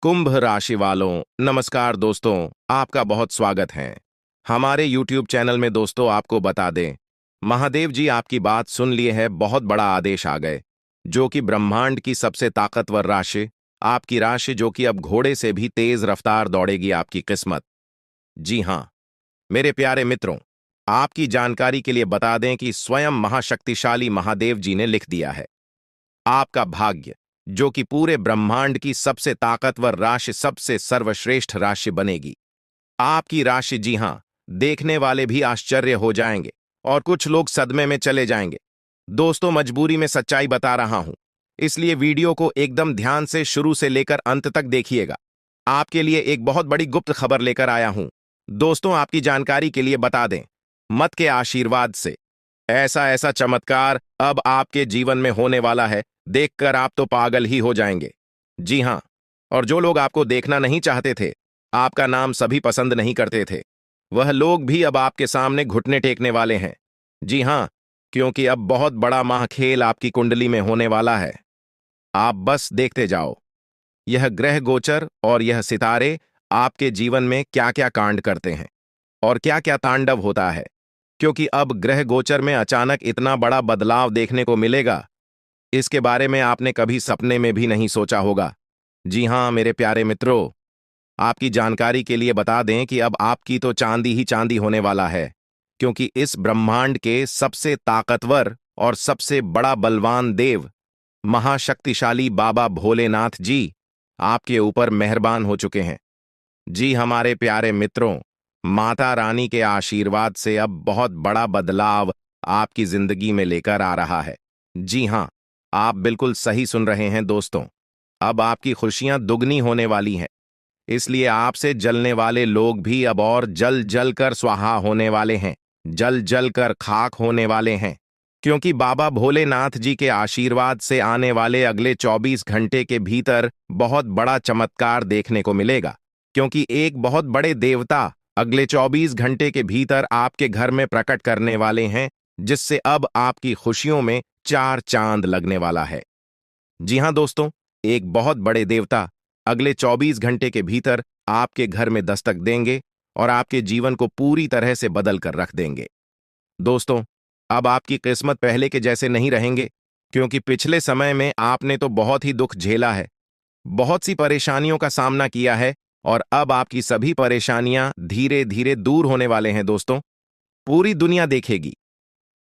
कुंभ राशि वालों, नमस्कार दोस्तों। आपका बहुत स्वागत है हमारे YouTube चैनल में। दोस्तों, आपको बता दें, महादेव जी आपकी बात सुन लिए है। बहुत बड़ा आदेश आ गए, जो कि ब्रह्मांड की सबसे ताकतवर राशि, आपकी राशि, जो कि अब घोड़े से भी तेज रफ्तार दौड़ेगी आपकी किस्मत। जी हां, मेरे प्यारे मित्रों, आपकी जानकारी के लिए बता दें कि स्वयं महाशक्तिशाली महादेव जी ने लिख दिया है, आपका भाग्य, जो कि पूरे ब्रह्मांड की सबसे ताकतवर राशि, सबसे सर्वश्रेष्ठ राशि बनेगी। आपकी राशि, जी हां, देखने वाले भी आश्चर्य हो जाएंगे और कुछ लोग सदमे में चले जाएंगे। दोस्तों, मजबूरी में सच्चाई बता रहा हूं, इसलिए वीडियो को एकदम ध्यान से शुरू से लेकर अंत तक देखिएगा। आपके लिए एक बहुत बड़ी गुप्त खबर लेकर आया हूं। दोस्तों, आपकी जानकारी के लिए बता दें, मत के आशीर्वाद से ऐसा ऐसा चमत्कार अब आपके जीवन में होने वाला है, देखकर आप तो पागल ही हो जाएंगे। जी हां, और जो लोग आपको देखना नहीं चाहते थे, आपका नाम सभी पसंद नहीं करते थे, वह लोग भी अब आपके सामने घुटने टेकने वाले हैं। जी हां, क्योंकि अब बहुत बड़ा महाखेल आपकी कुंडली में होने वाला है। आप बस देखते जाओ, यह ग्रह गोचर और यह सितारे आपके जीवन में क्या क्या कांड करते हैं और क्या क्या तांडव होता है, क्योंकि अब ग्रह गोचर में अचानक इतना बड़ा बदलाव देखने को मिलेगा, इसके बारे में आपने कभी सपने में भी नहीं सोचा होगा। जी हां, मेरे प्यारे मित्रों, आपकी जानकारी के लिए बता दें कि अब आपकी तो चांदी ही चांदी होने वाला है, क्योंकि इस ब्रह्मांड के सबसे ताकतवर और सबसे बड़ा बलवान देव, महाशक्तिशाली बाबा भोलेनाथ जी आपके ऊपर मेहरबान हो चुके हैं। जी, हमारे प्यारे मित्रों, माता रानी के आशीर्वाद से अब बहुत बड़ा बदलाव आपकी जिंदगी में लेकर आ रहा है। जी हां, आप बिल्कुल सही सुन रहे हैं दोस्तों। अब आपकी खुशियां दुगनी होने वाली हैं, इसलिए आपसे जलने वाले लोग भी अब और जल जल कर स्वाहा होने वाले हैं, जल जल कर खाक होने वाले हैं, क्योंकि बाबा भोलेनाथ जी के आशीर्वाद से आने वाले अगले 24 घंटे के भीतर बहुत बड़ा चमत्कार देखने को मिलेगा, क्योंकि एक बहुत बड़े देवता अगले 24 घंटे के भीतर आपके घर में प्रकट करने वाले हैं, जिससे अब आपकी खुशियों में चार चांद लगने वाला है। जी हां दोस्तों, एक बहुत बड़े देवता अगले 24 घंटे के भीतर आपके घर में दस्तक देंगे और आपके जीवन को पूरी तरह से बदल कर रख देंगे। दोस्तों, अब आपकी किस्मत पहले के जैसे नहीं रहेंगे, क्योंकि पिछले समय में आपने तो बहुत ही दुख झेला है, बहुत सी परेशानियों का सामना किया है, और अब आपकी सभी परेशानियां धीरे धीरे दूर होने वाले हैं। दोस्तों, पूरी दुनिया देखेगी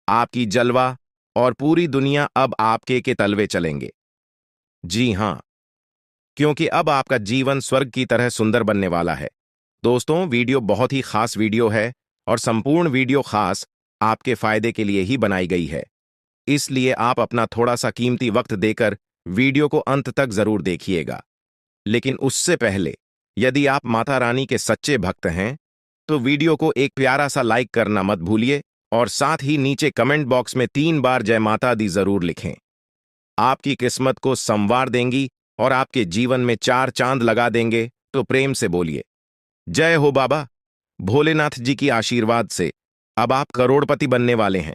आपकी जलवा, और पूरी दुनिया अब आपके के तलवे चलेंगे। जी हां, क्योंकि अब आपका जीवन स्वर्ग की तरह सुंदर बनने वाला है। दोस्तों, वीडियो बहुत ही खास वीडियो है, और संपूर्ण वीडियो खास आपके फायदे के लिए ही बनाई गई है, इसलिए आप अपना थोड़ा सा कीमती वक्त देकर वीडियो को अंत तक जरूर देखिएगा। लेकिन उससे पहले, यदि आप माता रानी के सच्चे भक्त हैं, तो वीडियो को एक प्यारा सा लाइक करना मत भूलिए, और साथ ही नीचे कमेंट बॉक्स में 3 बार जय माता दी जरूर लिखें। आपकी किस्मत को संवार देंगी और आपके जीवन में चार चांद लगा देंगे, तो प्रेम से बोलिए, जय हो बाबा भोलेनाथ जी की आशीर्वाद से अब आप करोड़पति बनने वाले हैं।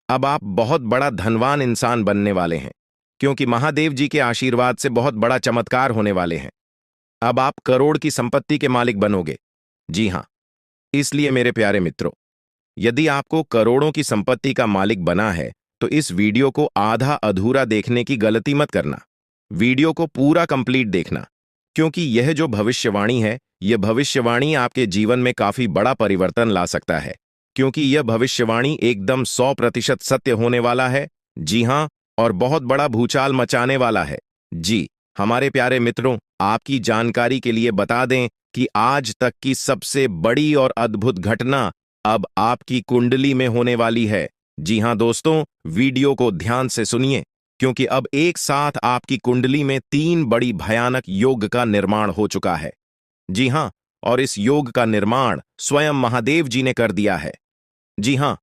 अब आप बहुत बड़ा धनवान इंसान बनने वाले हैं, क्योंकि महादेव जी के आशीर्वाद से बहुत बड़ा चमत्कार होने वाले हैं। अब आप करोड़ की संपत्ति के मालिक बनोगे। जी हां, इसलिए मेरे प्यारे मित्रों, यदि आपको करोड़ों की संपत्ति का मालिक बना है, तो इस वीडियो को आधा अधूरा देखने की गलती मत करना। वीडियो को पूरा कंप्लीट देखना, क्योंकि यह जो भविष्यवाणी है, यह भविष्यवाणी आपके जीवन में काफी बड़ा परिवर्तन ला सकता है, क्योंकि यह भविष्यवाणी एकदम 100% सत्य होने वाला है। जी हां, और बहुत बड़ा भूचाल मचाने वाला है। जी, हमारे प्यारे मित्रों, आपकी जानकारी के लिए बता दें कि आज तक की सबसे बड़ी और अद्भुत घटना अब आपकी कुंडली में होने वाली है। जी हां दोस्तों, वीडियो को ध्यान से सुनिए, क्योंकि अब एक साथ आपकी कुंडली में 3 बड़ी भयानक योग का निर्माण हो चुका है। जी हां, और इस योग का निर्माण स्वयं महादेव जी ने कर दिया है। जी हां,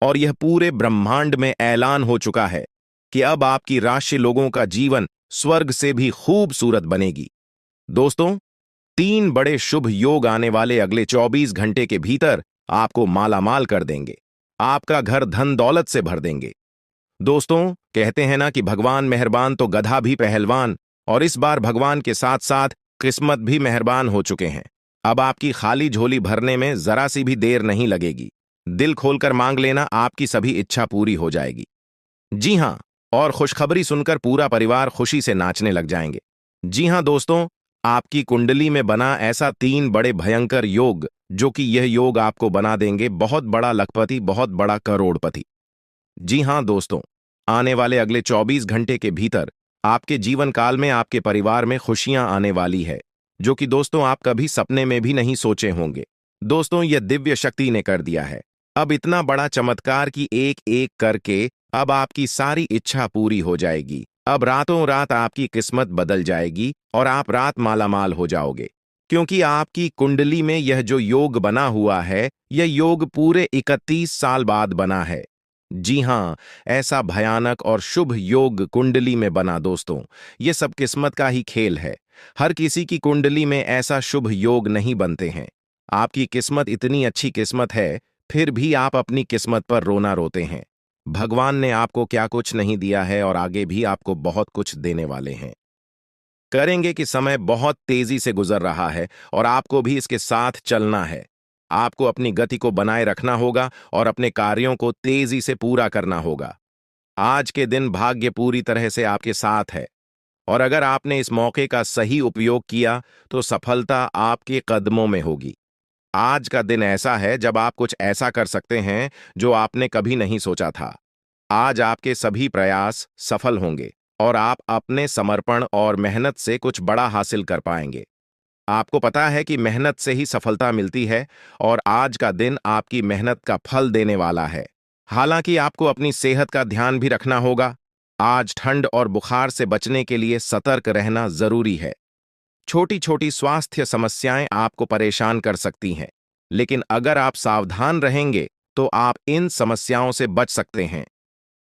और यह पूरे ब्रह्मांड में ऐलान हो चुका है कि अब आपकी राशि लोगों का जीवन स्वर्ग से भी खूबसूरत बनेगी। दोस्तों, 3 बड़े शुभ योग आने वाले अगले 24 घंटे के भीतर आपको मालामाल कर देंगे, आपका घर धन दौलत से भर देंगे। दोस्तों, कहते हैं ना कि भगवान मेहरबान तो गधा भी पहलवान, और इस बार भगवान के साथ साथ किस्मत भी मेहरबान हो चुके हैं। अब आपकी खाली झोली भरने में जरा सी भी देर नहीं लगेगी। दिल खोलकर मांग लेना, आपकी सभी इच्छा पूरी हो जाएगी। जी हाँ, और खुशखबरी सुनकर पूरा परिवार खुशी से नाचने लग जाएंगे। जी हाँ दोस्तों, आपकी कुंडली में बना ऐसा 3 बड़े भयंकर योग, जो कि यह योग आपको बना देंगे बहुत बड़ा लखपति, बहुत बड़ा करोड़पति। जी हाँ दोस्तों, आने वाले अगले 24 घंटे के भीतर आपके जीवन काल में आपके परिवार में खुशियां आने वाली है, जो कि दोस्तों आप कभी सपने में भी नहीं सोचे होंगे। दोस्तों, यह दिव्य शक्ति ने कर दिया है। अब इतना बड़ा चमत्कार कि एक एक करके अब आपकी सारी इच्छा पूरी हो जाएगी। अब रातों रात आपकी किस्मत बदल जाएगी और आप रात मालामाल हो जाओगे, क्योंकि आपकी कुंडली में यह जो योग बना हुआ है, यह योग पूरे 31 साल बाद बना है। जी हाँ, ऐसा भयानक और शुभ योग कुंडली में बना दोस्तों, ये सब किस्मत का ही खेल है। हर किसी की कुंडली में ऐसा शुभ योग नहीं बनते हैं। आपकी किस्मत इतनी अच्छी किस्मत है, फिर भी आप अपनी किस्मत पर रोना रोते हैं। भगवान ने आपको क्या कुछ नहीं दिया है और आगे भी आपको बहुत कुछ देने वाले हैं। करेंगे कि समय बहुत तेजी से गुजर रहा है और आपको भी इसके साथ चलना है। आपको अपनी गति को बनाए रखना होगा और अपने कार्यों को तेजी से पूरा करना होगा। आज के दिन भाग्य पूरी तरह से आपके साथ है और अगर आपने इस मौके का सही उपयोग किया तो सफलता आपके कदमों में होगी। आज का दिन ऐसा है जब आप कुछ ऐसा कर सकते हैं जो आपने कभी नहीं सोचा था। आज आपके सभी प्रयास सफल होंगे और आप अपने समर्पण और मेहनत से कुछ बड़ा हासिल कर पाएंगे। आपको पता है कि मेहनत से ही सफलता मिलती है और आज का दिन आपकी मेहनत का फल देने वाला है। हालांकि आपको अपनी सेहत का ध्यान भी रखना होगा। आज ठंड और बुखार से बचने के लिए सतर्क रहना जरूरी है। छोटी छोटी स्वास्थ्य समस्याएं आपको परेशान कर सकती हैं, लेकिन अगर आप सावधान रहेंगे तो आप इन समस्याओं से बच सकते हैं।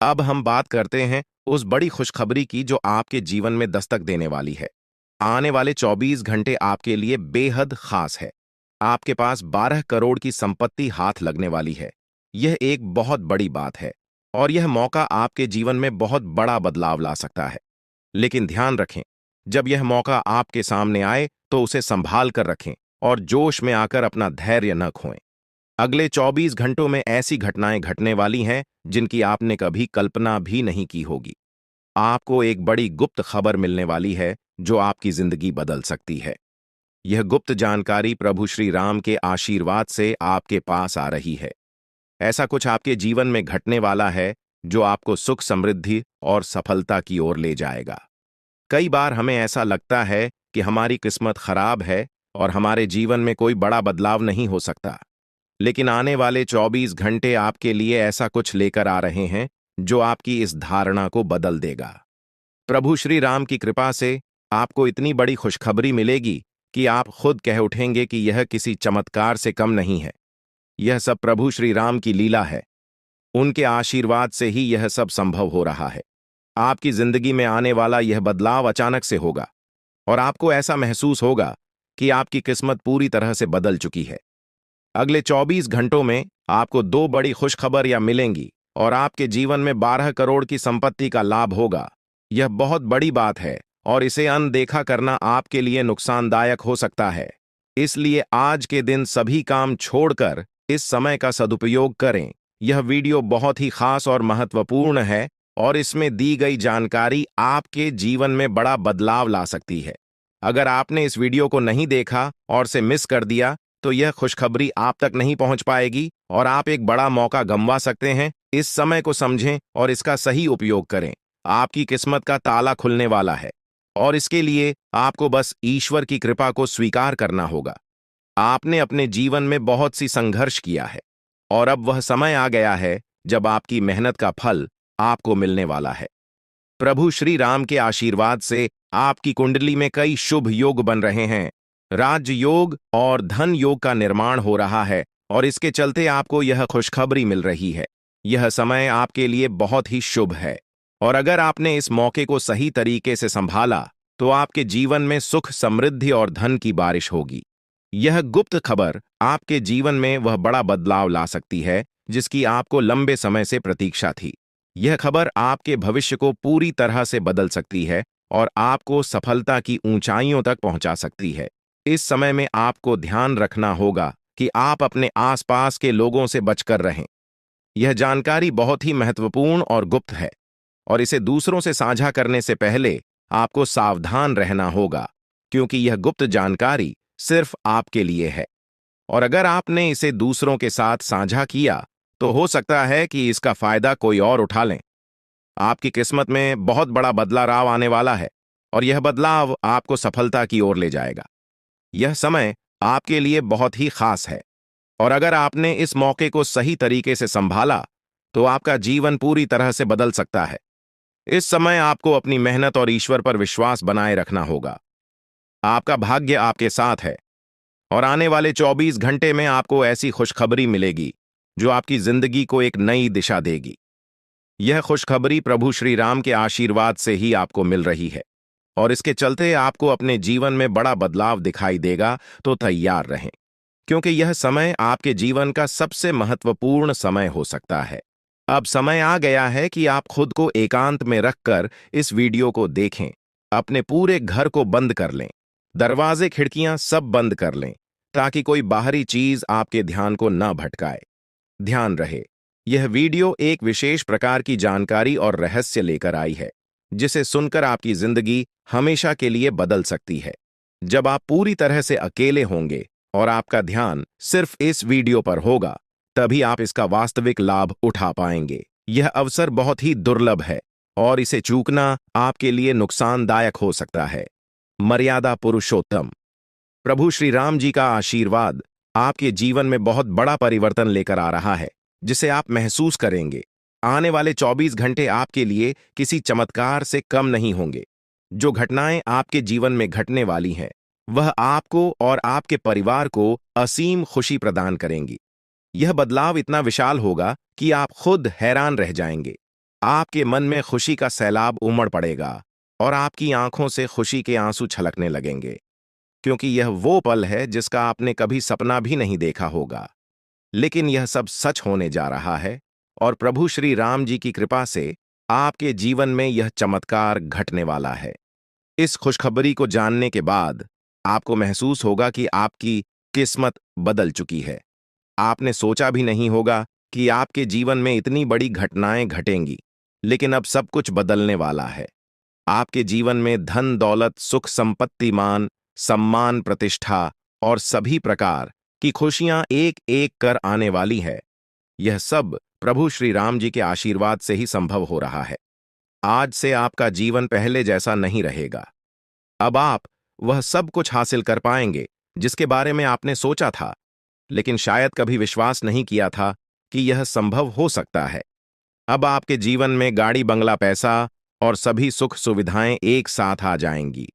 अब हम बात करते हैं उस बड़ी खुशखबरी की जो आपके जीवन में दस्तक देने वाली है। आने वाले 24 घंटे आपके लिए बेहद खास है। आपके पास 12 करोड़ की संपत्ति हाथ लगने वाली है। यह एक बहुत बड़ी बात है और यह मौका आपके जीवन में बहुत बड़ा बदलाव ला सकता है। लेकिन ध्यान रखें, जब यह मौका आपके सामने आए तो उसे संभाल कर रखें और जोश में आकर अपना धैर्य न खोएं। अगले 24 घंटों में ऐसी घटनाएं घटने वाली हैं जिनकी आपने कभी कल्पना भी नहीं की होगी। आपको एक बड़ी गुप्त खबर मिलने वाली है जो आपकी जिंदगी बदल सकती है। यह गुप्त जानकारी प्रभु श्री राम के आशीर्वाद से आपके पास आ रही है। ऐसा कुछ आपके जीवन में घटने वाला है जो आपको सुख, समृद्धि और सफलता की ओर ले जाएगा। कई बार हमें ऐसा लगता है कि हमारी किस्मत खराब है और हमारे जीवन में कोई बड़ा बदलाव नहीं हो सकता, लेकिन आने वाले 24 घंटे आपके लिए ऐसा कुछ लेकर आ रहे हैं जो आपकी इस धारणा को बदल देगा। प्रभु श्री राम की कृपा से आपको इतनी बड़ी खुशखबरी मिलेगी कि आप खुद कह उठेंगे कि यह किसी चमत्कार से कम नहीं है। यह सब प्रभु श्री राम की लीला है। उनके आशीर्वाद से ही यह सब संभव हो रहा है। आपकी जिंदगी में आने वाला यह बदलाव अचानक से होगा और आपको ऐसा महसूस होगा कि आपकी किस्मत पूरी तरह से बदल चुकी है। अगले 24 घंटों में आपको 2 बड़ी खुशखबरियां मिलेंगी और आपके जीवन में 12 करोड़ की संपत्ति का लाभ होगा। यह बहुत बड़ी बात है और इसे अनदेखा करना आपके लिए नुकसानदायक हो सकता है। इसलिए आज के दिन सभी काम छोड़कर इस समय का सदुपयोग करें। यह वीडियो बहुत ही खास और महत्वपूर्ण है और इसमें दी गई जानकारी आपके जीवन में बड़ा बदलाव ला सकती है। अगर आपने इस वीडियो को नहीं देखा और से मिस कर दिया तो यह खुशखबरी आप तक नहीं पहुंच पाएगी और आप एक बड़ा मौका गंवा सकते हैं। इस समय को समझें और इसका सही उपयोग करें। आपकी किस्मत का ताला खुलने वाला है और इसके लिए आपको बस ईश्वर की कृपा को स्वीकार करना होगा। आपने अपने जीवन में बहुत सी संघर्ष किया है और अब वह समय आ गया है जब आपकी मेहनत का फल आपको मिलने वाला है। प्रभु श्री राम के आशीर्वाद से आपकी कुंडली में कई शुभ योग बन रहे हैं। राजयोग और धन योग का निर्माण हो रहा है और इसके चलते आपको यह खुशखबरी मिल रही है। यह समय आपके लिए बहुत ही शुभ है और अगर आपने इस मौके को सही तरीके से संभाला तो आपके जीवन में सुख, समृद्धि और धन की बारिश होगी। यह गुप्त खबर आपके जीवन में वह बड़ा बदलाव ला सकती है जिसकी आपको लंबे समय से प्रतीक्षा थी। यह खबर आपके भविष्य को पूरी तरह से बदल सकती है और आपको सफलता की ऊंचाइयों तक पहुंचा सकती है। इस समय में आपको ध्यान रखना होगा कि आप अपने आसपास के लोगों से बचकर रहें। यह जानकारी बहुत ही महत्वपूर्ण और गुप्त है, और इसे दूसरों से साझा करने से पहले आपको सावधान रहना होगा, क्योंकि यह गुप्त जानकारी सिर्फ आपके लिए है। और अगर आपने इसे दूसरों के साथ साझा किया, तो हो सकता है कि इसका फायदा कोई और उठा लें। आपकी किस्मत में बहुत बड़ा बदलाव आने वाला है, और यह बदलाव आपको सफलता की ओर ले जाएगा। यह समय आपके लिए बहुत ही खास है, और अगर आपने इस मौके को सही तरीके से संभाला, तो आपका जीवन पूरी तरह से बदल सकता है। इस समय आपको अपनी मेहनत और ईश्वर पर विश्वास बनाए रखना होगा। आपका भाग्य आपके साथ है, और आने वाले 24 घंटे में आपको ऐसी खुशखबरी मिलेगी जो आपकी जिंदगी को एक नई दिशा देगी। यह खुशखबरी प्रभु श्री राम के आशीर्वाद से ही आपको मिल रही है, और इसके चलते आपको अपने जीवन में बड़ा बदलाव दिखाई देगा। तो तैयार रहें, क्योंकि यह समय आपके जीवन का सबसे महत्वपूर्ण समय हो सकता है। अब समय आ गया है कि आप खुद को एकांत में रखकर इस वीडियो को देखें। अपने पूरे घर को बंद कर लें, दरवाजे खिड़कियां सब बंद कर लें, ताकि कोई बाहरी चीज आपके ध्यान को न भटकाए। ध्यान रहे, यह वीडियो एक विशेष प्रकार की जानकारी और रहस्य लेकर आई है, जिसे सुनकर आपकी जिंदगी हमेशा के लिए बदल सकती है। जब आप पूरी तरह से अकेले होंगे और आपका ध्यान सिर्फ इस वीडियो पर होगा, तभी आप इसका वास्तविक लाभ उठा पाएंगे। यह अवसर बहुत ही दुर्लभ है, और इसे चूकना आपके लिए नुकसानदायक हो सकता है। मर्यादा पुरुषोत्तम प्रभु श्री राम जी का आशीर्वाद आपके जीवन में बहुत बड़ा परिवर्तन लेकर आ रहा है, जिसे आप महसूस करेंगे। आने वाले 24 घंटे आपके लिए किसी चमत्कार से कम नहीं होंगे। जो घटनाएं आपके जीवन में घटने वाली हैं, वह आपको और आपके परिवार को असीम खुशी प्रदान करेंगी। यह बदलाव इतना विशाल होगा कि आप खुद हैरान रह जाएंगे। आपके मन में खुशी का सैलाब उमड़ पड़ेगा, और आपकी आंखों से खुशी के आंसू छलकने लगेंगे, क्योंकि यह वो पल है जिसका आपने कभी सपना भी नहीं देखा होगा। लेकिन यह सब सच होने जा रहा है, और प्रभु श्री राम जी की कृपा से आपके जीवन में यह चमत्कार घटने वाला है। इस खुशखबरी को जानने के बाद आपको महसूस होगा कि आपकी किस्मत बदल चुकी है। आपने सोचा भी नहीं होगा कि आपके जीवन में इतनी बड़ी घटनाएं घटेंगी, लेकिन अब सब कुछ बदलने वाला है। आपके जीवन में धन दौलत सुख संपत्ति मान सम्मान प्रतिष्ठा और सभी प्रकार की खुशियां एक एक कर आने वाली है। यह सब प्रभु श्री राम जी के आशीर्वाद से ही संभव हो रहा है। आज से आपका जीवन पहले जैसा नहीं रहेगा। अब आप वह सब कुछ हासिल कर पाएंगे जिसके बारे में आपने सोचा था, लेकिन शायद कभी विश्वास नहीं किया था कि यह संभव हो सकता है। अब आपके जीवन में गाड़ी बंगला पैसा और सभी सुख सुविधाएं एक साथ आ जाएंगी।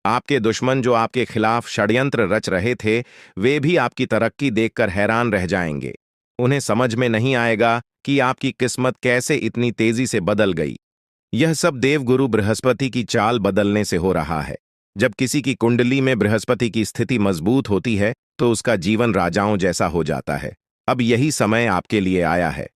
आपके दुश्मन जो आपके खिलाफ षड्यंत्र रच रहे थे, वे भी आपकी तरक्की देखकर हैरान रह जाएंगे। उन्हें समझ में नहीं आएगा कि आपकी किस्मत कैसे इतनी तेजी से बदल गई। यह सब देवगुरु बृहस्पति की चाल बदलने से हो रहा है। जब किसी की कुंडली में बृहस्पति की स्थिति मजबूत होती है, तो उसका जीवन राजाओं जैसा हो जाता है। अब यही समय आपके लिए आया है।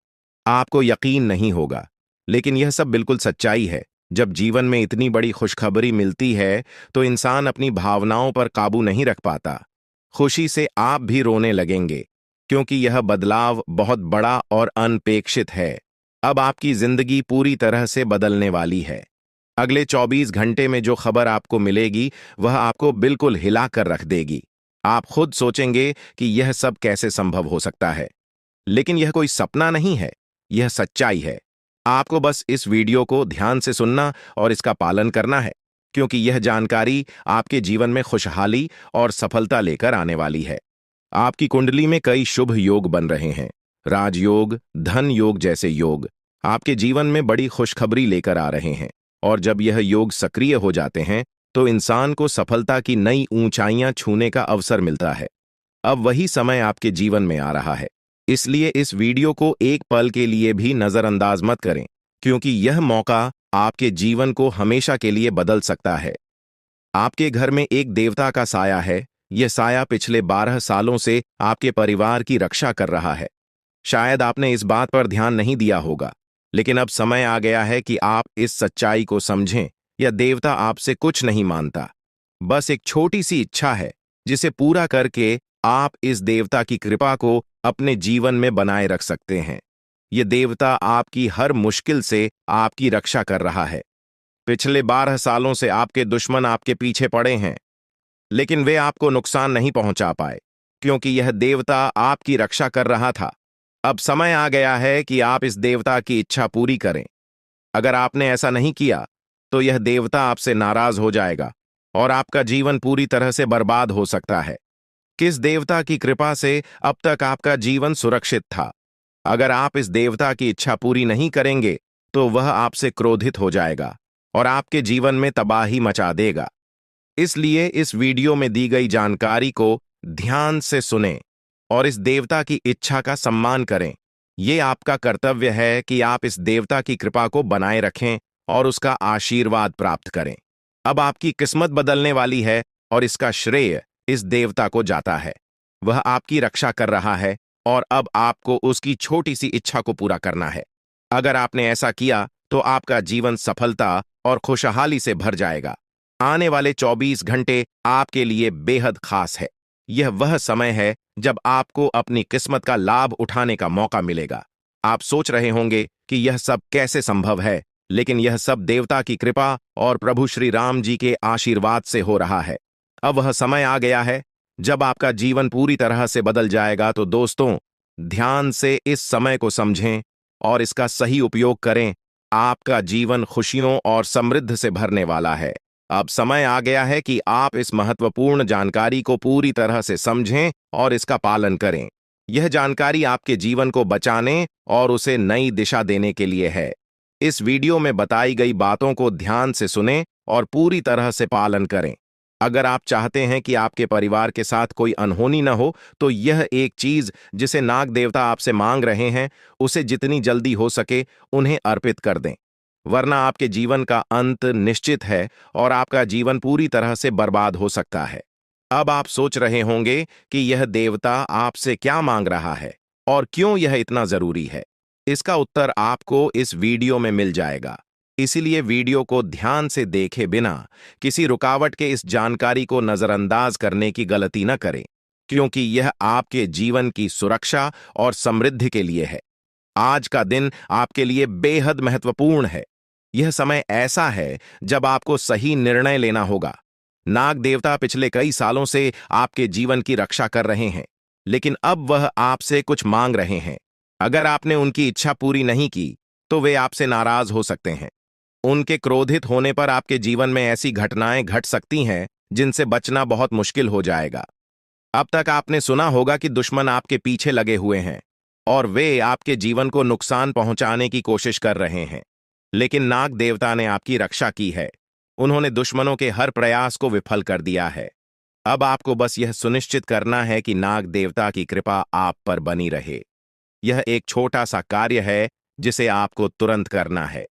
आपको यकीन नहीं होगा, लेकिन यह सब बिल्कुल सच्चाई है। जब जीवन में इतनी बड़ी खुशखबरी मिलती है, तो इंसान अपनी भावनाओं पर काबू नहीं रख पाता। खुशी से आप भी रोने लगेंगे, क्योंकि यह बदलाव बहुत बड़ा और अनपेक्षित है। अब आपकी जिंदगी पूरी तरह से बदलने वाली है। अगले 24 घंटे में जो खबर आपको मिलेगी, वह आपको बिल्कुल हिला कर रख देगी। आप खुद सोचेंगे कि यह सब कैसे संभव हो सकता है, लेकिन यह कोई सपना नहीं है, यह सच्चाई है। आपको बस इस वीडियो को ध्यान से सुनना और इसका पालन करना है, क्योंकि यह जानकारी आपके जीवन में खुशहाली और सफलता लेकर आने वाली है। आपकी कुंडली में कई शुभ योग बन रहे हैं। राजयोग, धन योग जैसे योग आपके जीवन में बड़ी खुशखबरी लेकर आ रहे हैं, और जब यह योग सक्रिय हो जाते हैं, तो इंसान को सफलता की नई ऊंचाइयां छूने का अवसर मिलता है। अब वही समय आपके जीवन में आ रहा है, इसलिए इस वीडियो को एक पल के लिए भी नजरअंदाज मत करें, क्योंकि यह मौका आपके जीवन को हमेशा के लिए बदल सकता है। आपके घर में एक देवता का साया है। यह साया पिछले 12 सालों से आपके परिवार की रक्षा कर रहा है। शायद आपने इस बात पर ध्यान नहीं दिया होगा, लेकिन अब समय आ गया है कि आप इस सच्चाई को समझें। यह देवता आपसे कुछ नहीं मानता, बस एक छोटी सी इच्छा है जिसे पूरा करके आप इस देवता की कृपा को अपने जीवन में बनाए रख सकते हैं। यह देवता आपकी हर मुश्किल से आपकी रक्षा कर रहा है। पिछले 12 सालों से आपके दुश्मन आपके पीछे पड़े हैं, लेकिन वे आपको नुकसान नहीं पहुंचा पाए, क्योंकि यह देवता आपकी रक्षा कर रहा था। अब समय आ गया है कि आप इस देवता की इच्छा पूरी करें। अगर आपने ऐसा नहीं किया, तो यह देवता आपसे नाराज हो जाएगा और आपका जीवन पूरी तरह से बर्बाद हो सकता है। किस देवता की कृपा से अब तक आपका जीवन सुरक्षित था? अगर आप इस देवता की इच्छा पूरी नहीं करेंगे, तो वह आपसे क्रोधित हो जाएगा और आपके जीवन में तबाही मचा देगा। इसलिए इस वीडियो में दी गई जानकारी को ध्यान से सुनें और इस देवता की इच्छा का सम्मान करें। यह आपका कर्तव्य है कि आप इस देवता की कृपा को बनाए रखें और उसका आशीर्वाद प्राप्त करें। अब आपकी किस्मत बदलने वाली है और इसका श्रेय इस देवता को जाता है। वह आपकी रक्षा कर रहा है और अब आपको उसकी छोटी सी इच्छा को पूरा करना है। अगर आपने ऐसा किया, तो आपका जीवन सफलता और खुशहाली से भर जाएगा। आने वाले 24 घंटे आपके लिए बेहद खास है। यह वह समय है जब आपको अपनी किस्मत का लाभ उठाने का मौका मिलेगा। आप सोच रहे होंगे कि यह सब कैसे संभव है, लेकिन यह सब देवता की कृपा और प्रभु श्री राम जी के आशीर्वाद से हो रहा है। अब वह समय आ गया है जब आपका जीवन पूरी तरह से बदल जाएगा। तो दोस्तों, ध्यान से इस समय को समझें और इसका सही उपयोग करें। आपका जीवन खुशियों और समृद्धि से भरने वाला है। अब समय आ गया है कि आप इस महत्वपूर्ण जानकारी को पूरी तरह से समझें और इसका पालन करें। यह जानकारी आपके जीवन को बचाने और उसे नई दिशा देने के लिए है। इस वीडियो में बताई गई बातों को ध्यान से सुनें और पूरी तरह से पालन करें। अगर आप चाहते हैं कि आपके परिवार के साथ कोई अनहोनी न हो, तो यह एक चीज जिसे नाग देवता आपसे मांग रहे हैं, उसे जितनी जल्दी हो सके उन्हें अर्पित कर दें, वरना आपके जीवन का अंत निश्चित है और आपका जीवन पूरी तरह से बर्बाद हो सकता है। अब आप सोच रहे होंगे कि यह देवता आपसे क्या मांग रहा है और क्यों यह इतना जरूरी है। इसका उत्तर आपको इस वीडियो में मिल जाएगा। इसीलिए वीडियो को ध्यान से देखे बिना किसी रुकावट के इस जानकारी को नजरअंदाज करने की गलती न करें, क्योंकि यह आपके जीवन की सुरक्षा और समृद्धि के लिए है। आज का दिन आपके लिए बेहद महत्वपूर्ण है। यह समय ऐसा है जब आपको सही निर्णय लेना होगा। नाग देवता पिछले कई सालों से आपके जीवन की रक्षा कर रहे हैं, लेकिन अब वह आपसे कुछ मांग रहे हैं। अगर आपने उनकी इच्छा पूरी नहीं की, तो वे आपसे नाराज हो सकते हैं। उनके क्रोधित होने पर आपके जीवन में ऐसी घटनाएं घट सकती हैं जिनसे बचना बहुत मुश्किल हो जाएगा। अब तक आपने सुना होगा कि दुश्मन आपके पीछे लगे हुए हैं और वे आपके जीवन को नुकसान पहुंचाने की कोशिश कर रहे हैं, लेकिन नाग देवता ने आपकी रक्षा की है। उन्होंने दुश्मनों के हर प्रयास को विफल कर दिया है। अब आपको बस यह सुनिश्चित करना है कि नाग देवता की कृपा आप पर बनी रहे। यह एक छोटा सा कार्य है जिसे आपको तुरंत करना है।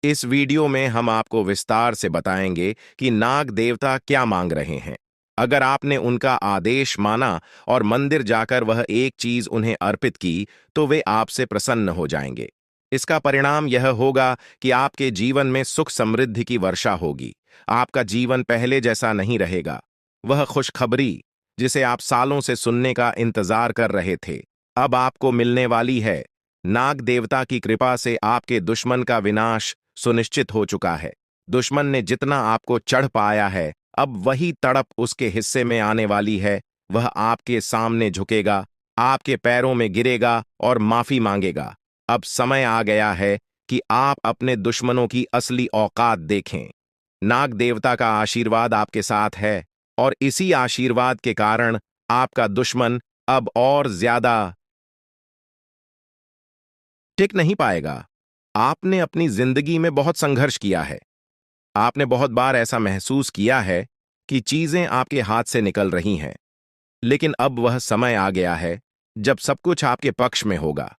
इस वीडियो में हम आपको विस्तार से बताएंगे कि नाग देवता क्या मांग रहे हैं। अगर आपने उनका आदेश माना और मंदिर जाकर वह एक चीज उन्हें अर्पित की, तो वे आपसे प्रसन्न हो जाएंगे। इसका परिणाम यह होगा कि आपके जीवन में सुख समृद्धि की वर्षा होगी। आपका जीवन पहले जैसा नहीं रहेगा। वह खुशखबरी जिसे आप सालों से सुनने का इंतजार कर रहे थे, अब आपको मिलने वाली है। नाग देवता की कृपा से आपके दुश्मन का विनाश सुनिश्चित हो चुका है। दुश्मन ने जितना आपको चढ़ पाया है, अब वही तड़प उसके हिस्से में आने वाली है। वह आपके सामने झुकेगा, आपके पैरों में गिरेगा और माफी मांगेगा। अब समय आ गया है कि आप अपने दुश्मनों की असली औकात देखें। नाग देवता का आशीर्वाद आपके साथ है और इसी आशीर्वाद के कारण आपका दुश्मन अब और ज्यादा टिक नहीं पाएगा। आपने अपनी जिंदगी में बहुत संघर्ष किया है। आपने बहुत बार ऐसा महसूस किया है कि चीजें आपके हाथ से निकल रही हैं, लेकिन अब वह समय आ गया है जब सब कुछ आपके पक्ष में होगा।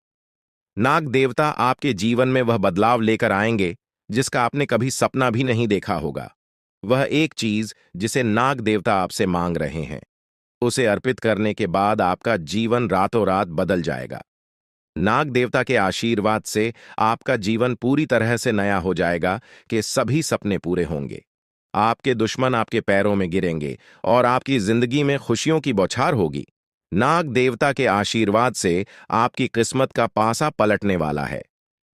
नाग देवता आपके जीवन में वह बदलाव लेकर आएंगे जिसका आपने कभी सपना भी नहीं देखा होगा। वह एक चीज जिसे नाग देवता आपसे मांग रहे हैं, उसे अर्पित करने के बाद आपका जीवन रातों रात बदल जाएगा। नाग देवता के आशीर्वाद से आपका जीवन पूरी तरह से नया हो जाएगा कि सभी सपने पूरे होंगे। आपके दुश्मन आपके पैरों में गिरेंगे और आपकी जिंदगी में खुशियों की बौछार होगी। नाग देवता के आशीर्वाद से आपकी किस्मत का पासा पलटने वाला है।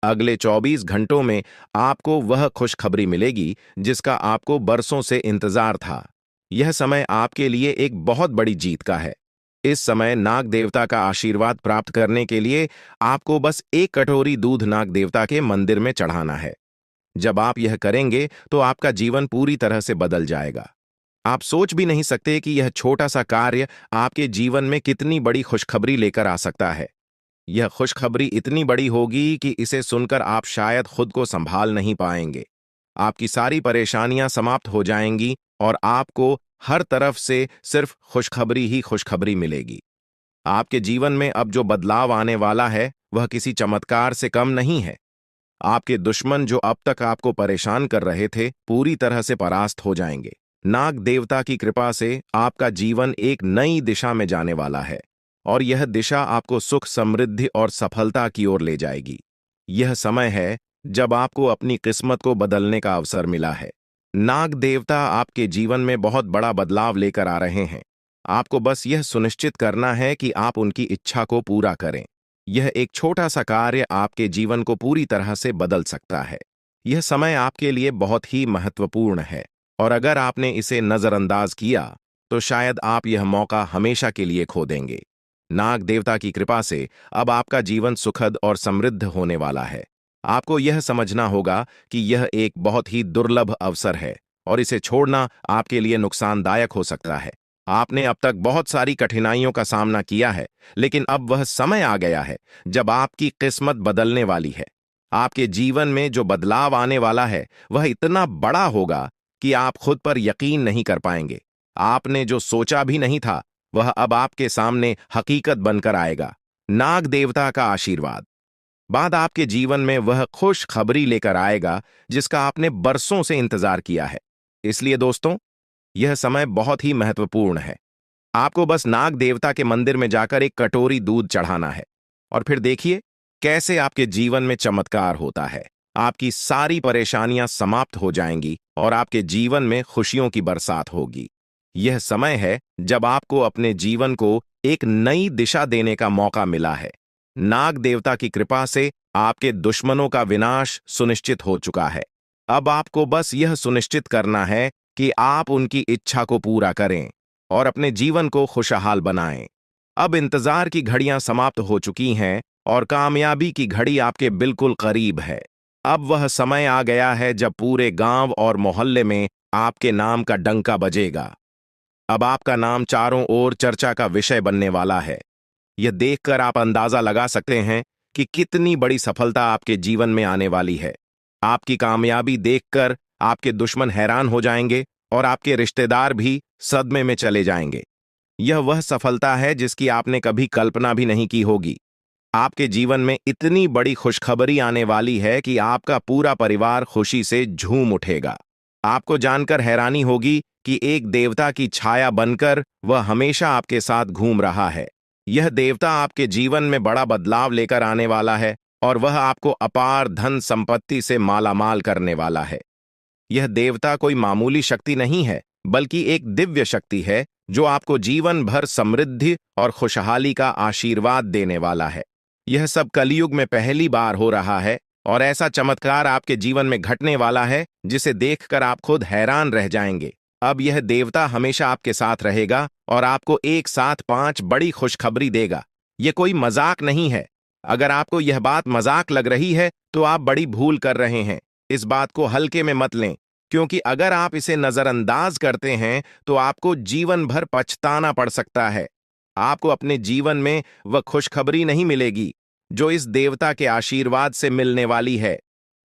अगले 24 घंटों में आपको वह खुशखबरी मिलेगी जिसका आपको बरसों से इंतजार था। यह समय आपके लिए एक बहुत बड़ी जीत का है। इस समय नाग देवता का आशीर्वाद प्राप्त करने के लिए आपको बस एक कटोरी दूध नाग देवता के मंदिर में चढ़ाना है। जब आप यह करेंगे तो आपका जीवन पूरी तरह से बदल जाएगा। आप सोच भी नहीं सकते कि यह छोटा सा कार्य आपके जीवन में कितनी बड़ी खुशखबरी लेकर आ सकता है। यह खुशखबरी इतनी बड़ी होगी कि इसे सुनकर आप शायद खुद को संभाल नहीं पाएंगे। आपकी सारी परेशानियां समाप्त हो जाएंगी और आपको हर तरफ से सिर्फ खुशखबरी ही खुशखबरी मिलेगी। आपके जीवन में अब जो बदलाव आने वाला है वह किसी चमत्कार से कम नहीं है। आपके दुश्मन जो अब तक आपको परेशान कर रहे थे पूरी तरह से परास्त हो जाएंगे। नाग देवता की कृपा से आपका जीवन एक नई दिशा में जाने वाला है और यह दिशा आपको सुख, समृद्धि और सफलता की ओर ले जाएगी। यह समय है जब आपको अपनी किस्मत को बदलने का अवसर मिला है। नाग देवता आपके जीवन में बहुत बड़ा बदलाव लेकर आ रहे हैं। आपको बस यह सुनिश्चित करना है कि आप उनकी इच्छा को पूरा करें। यह एक छोटा सा कार्य आपके जीवन को पूरी तरह से बदल सकता है। यह समय आपके लिए बहुत ही महत्वपूर्ण है और अगर आपने इसे नजरअंदाज किया तो शायद आप यह मौका हमेशा के लिए खो देंगे। नाग देवता की कृपा से अब आपका जीवन सुखद और समृद्ध होने वाला है। आपको यह समझना होगा कि यह एक बहुत ही दुर्लभ अवसर है और इसे छोड़ना आपके लिए नुकसानदायक हो सकता है। आपने अब तक बहुत सारी कठिनाइयों का सामना किया है, लेकिन अब वह समय आ गया है जब आपकी किस्मत बदलने वाली है। आपके जीवन में जो बदलाव आने वाला है वह इतना बड़ा होगा कि आप खुद पर यकीन नहीं कर पाएंगे। आपने जो सोचा भी नहीं था वह अब आपके सामने हकीकत बनकर आएगा। नाग देवता का आशीर्वाद बाद आपके जीवन में वह खुश खबरी लेकर आएगा जिसका आपने बरसों से इंतजार किया है। इसलिए दोस्तों, यह समय बहुत ही महत्वपूर्ण है। आपको बस नाग देवता के मंदिर में जाकर एक कटोरी दूध चढ़ाना है और फिर देखिए कैसे आपके जीवन में चमत्कार होता है। आपकी सारी परेशानियां समाप्त हो जाएंगी और आपके जीवन में खुशियों की बरसात होगी। यह समय है जब आपको अपने जीवन को एक नई दिशा देने का मौका मिला है। नाग देवता की कृपा से आपके दुश्मनों का विनाश सुनिश्चित हो चुका है। अब आपको बस यह सुनिश्चित करना है कि आप उनकी इच्छा को पूरा करें और अपने जीवन को खुशहाल बनाएं। अब इंतजार की घड़ियां समाप्त हो चुकी हैं और कामयाबी की घड़ी आपके बिल्कुल करीब है। अब वह समय आ गया है जब पूरे गांव और मोहल्ले में आपके नाम का डंका बजेगा। अब आपका नाम चारों ओर चर्चा का विषय बनने वाला है। यह देखकर आप अंदाजा लगा सकते हैं कि कितनी बड़ी सफलता आपके जीवन में आने वाली है। आपकी कामयाबी देखकर आपके दुश्मन हैरान हो जाएंगे और आपके रिश्तेदार भी सदमे में चले जाएंगे। यह वह सफलता है जिसकी आपने कभी कल्पना भी नहीं की होगी। आपके जीवन में इतनी बड़ी खुशखबरी आने वाली है कि आपका पूरा परिवार खुशी से झूम उठेगा। आपको जानकर हैरानी होगी कि एक देवता की छाया बनकर वह हमेशा आपके साथ घूम रहा है। यह देवता आपके जीवन में बड़ा बदलाव लेकर आने वाला है और वह आपको अपार धन संपत्ति से मालामाल करने वाला है। यह देवता कोई मामूली शक्ति नहीं है, बल्कि एक दिव्य शक्ति है जो आपको जीवन भर समृद्धि और खुशहाली का आशीर्वाद देने वाला है। यह सब कलयुग में पहली बार हो रहा है और ऐसा चमत्कार आपके जीवन में घटने वाला है जिसे देखकर आप खुद हैरान रह जाएंगे। अब यह देवता हमेशा आपके साथ रहेगा और आपको एक साथ 5 बड़ी खुशखबरी देगा। यह कोई मजाक नहीं है। अगर आपको यह बात मजाक लग रही है तो आप बड़ी भूल कर रहे हैं। इस बात को हल्के में मत लें, क्योंकि अगर आप इसे नजरअंदाज करते हैं तो आपको जीवन भर पछताना पड़ सकता है। आपको अपने जीवन में वह खुशखबरी नहीं मिलेगी जो इस देवता के आशीर्वाद से मिलने वाली है।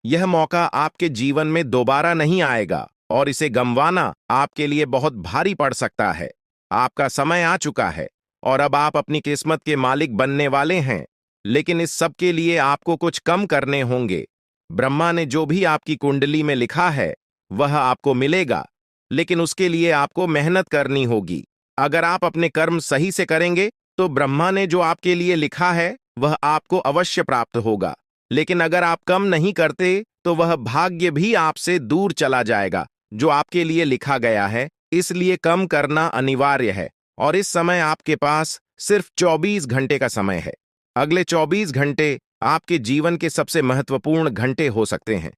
यह मौका आपके जीवन में दोबारा नहीं आएगा और इसे गंवाना आपके लिए बहुत भारी पड़ सकता है। आपका समय आ चुका है और अब आप अपनी किस्मत के मालिक बनने वाले हैं, लेकिन इस सब के लिए आपको कुछ कम करने होंगे। ब्रह्मा ने जो भी आपकी कुंडली में लिखा है वह आपको मिलेगा, लेकिन उसके लिए आपको मेहनत करनी होगी। अगर आप अपने कर्म सही से करेंगे तो ब्रह्मा ने जो आपके लिए लिखा है वह आपको अवश्य प्राप्त होगा। लेकिन अगर आप कम नहीं करते तो वह भाग्य भी आपसे दूर चला जाएगा जो आपके लिए लिखा गया है। इसलिए कम करना अनिवार्य है और इस समय आपके पास सिर्फ 24 घंटे का समय है। अगले 24 घंटे आपके जीवन के सबसे महत्वपूर्ण घंटे हो सकते हैं।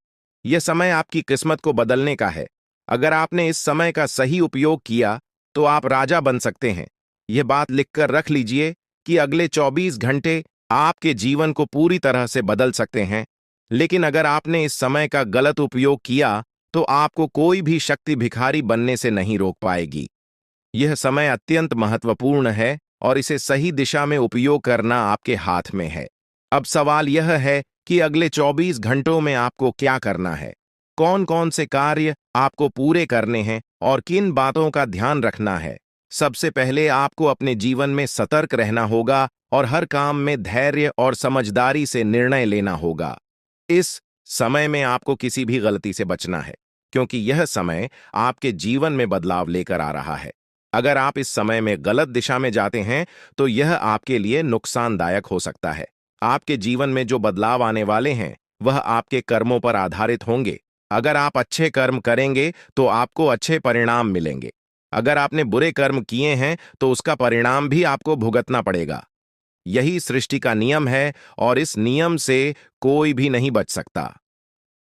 यह समय आपकी किस्मत को बदलने का है। अगर आपने इस समय का सही उपयोग किया तो आप राजा बन सकते हैं। यह बात लिखकर रख लीजिए कि अगले 24 घंटे आपके जीवन को पूरी तरह से बदल सकते हैं। लेकिन अगर आपने इस समय का गलत उपयोग किया तो आपको कोई भी शक्ति भिखारी बनने से नहीं रोक पाएगी। यह समय अत्यंत महत्वपूर्ण है और इसे सही दिशा में उपयोग करना आपके हाथ में है। अब सवाल यह है कि अगले 24 घंटों में आपको क्या करना है, कौन कौन से कार्य आपको पूरे करने हैं और किन बातों का ध्यान रखना है। सबसे पहले आपको अपने जीवन में सतर्क रहना होगा और हर काम में धैर्य और समझदारी से निर्णय लेना होगा। इस समय में आपको किसी भी गलती से बचना है, क्योंकि यह समय आपके जीवन में बदलाव लेकर आ रहा है। अगर आप इस समय में गलत दिशा में जाते हैं तो यह आपके लिए नुकसानदायक हो सकता है। आपके जीवन में जो बदलाव आने वाले हैं वह आपके कर्मों पर आधारित होंगे। अगर आप अच्छे कर्म करेंगे तो आपको अच्छे परिणाम मिलेंगे। अगर आपने बुरे कर्म किए हैं तो उसका परिणाम भी आपको भुगतना पड़ेगा। यही सृष्टि का नियम है और इस नियम से कोई भी नहीं बच सकता।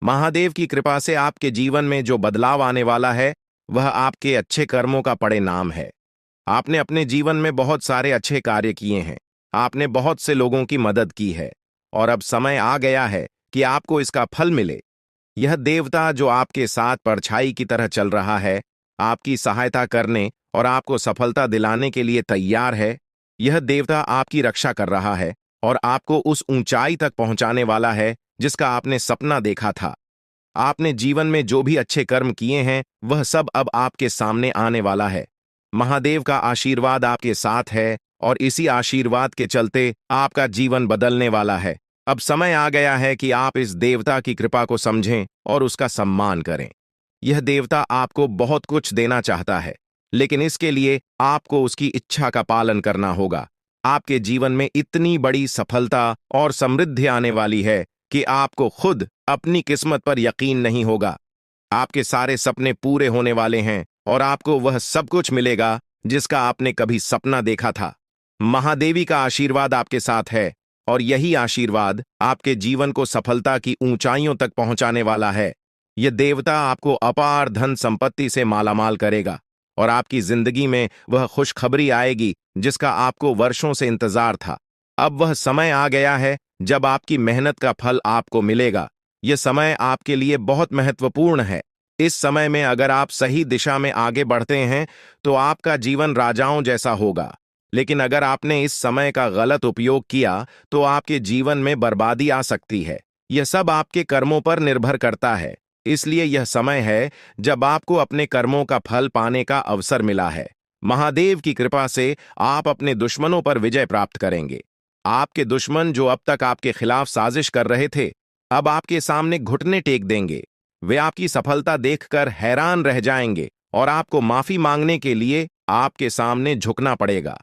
महादेव की कृपा से आपके जीवन में जो बदलाव आने वाला है वह आपके अच्छे कर्मों का परिणाम है। आपने अपने जीवन में बहुत सारे अच्छे कार्य किए हैं, आपने बहुत से लोगों की मदद की है और अब समय आ गया है कि आपको इसका फल मिले। यह देवता जो आपके साथ परछाई की तरह चल रहा है, आपकी सहायता करने और आपको सफलता दिलाने के लिए तैयार है। यह देवता आपकी रक्षा कर रहा है और आपको उस ऊंचाई तक पहुंचाने वाला है जिसका आपने सपना देखा था। आपने जीवन में जो भी अच्छे कर्म किए हैं वह सब अब आपके सामने आने वाला है। महादेव का आशीर्वाद आपके साथ है और इसी आशीर्वाद के चलते आपका जीवन बदलने वाला है। अब समय आ गया है कि आप इस देवता की कृपा को समझें और उसका सम्मान करें। यह देवता आपको बहुत कुछ देना चाहता है, लेकिन इसके लिए आपको उसकी इच्छा का पालन करना होगा। आपके जीवन में इतनी बड़ी सफलता और समृद्धि आने वाली है कि आपको खुद अपनी किस्मत पर यकीन नहीं होगा। आपके सारे सपने पूरे होने वाले हैं और आपको वह सब कुछ मिलेगा जिसका आपने कभी सपना देखा था। महादेवी का आशीर्वाद आपके साथ है और यही आशीर्वाद आपके जीवन को सफलता की ऊंचाइयों तक पहुंचाने वाला है। यह देवता आपको अपार धन संपत्ति से मालामाल करेगा और आपकी जिंदगी में वह खुशखबरी आएगी जिसका आपको वर्षों से इंतजार था। अब वह समय आ गया है जब आपकी मेहनत का फल आपको मिलेगा। यह समय आपके लिए बहुत महत्वपूर्ण है। इस समय में अगर आप सही दिशा में आगे बढ़ते हैं तो आपका जीवन राजाओं जैसा होगा। लेकिन अगर आपने इस समय का गलत उपयोग किया तो आपके जीवन में बर्बादी आ सकती है। यह सब आपके कर्मों पर निर्भर करता है। इसलिए यह समय है जब आपको अपने कर्मों का फल पाने का अवसर मिला है। महादेव की कृपा से आप अपने दुश्मनों पर विजय प्राप्त करेंगे। आपके दुश्मन जो अब तक आपके खिलाफ साजिश कर रहे थे, अब आपके सामने घुटने टेक देंगे। वे आपकी सफलता देखकर हैरान रह जाएंगे और आपको माफी मांगने के लिए आपके सामने झुकना पड़ेगा।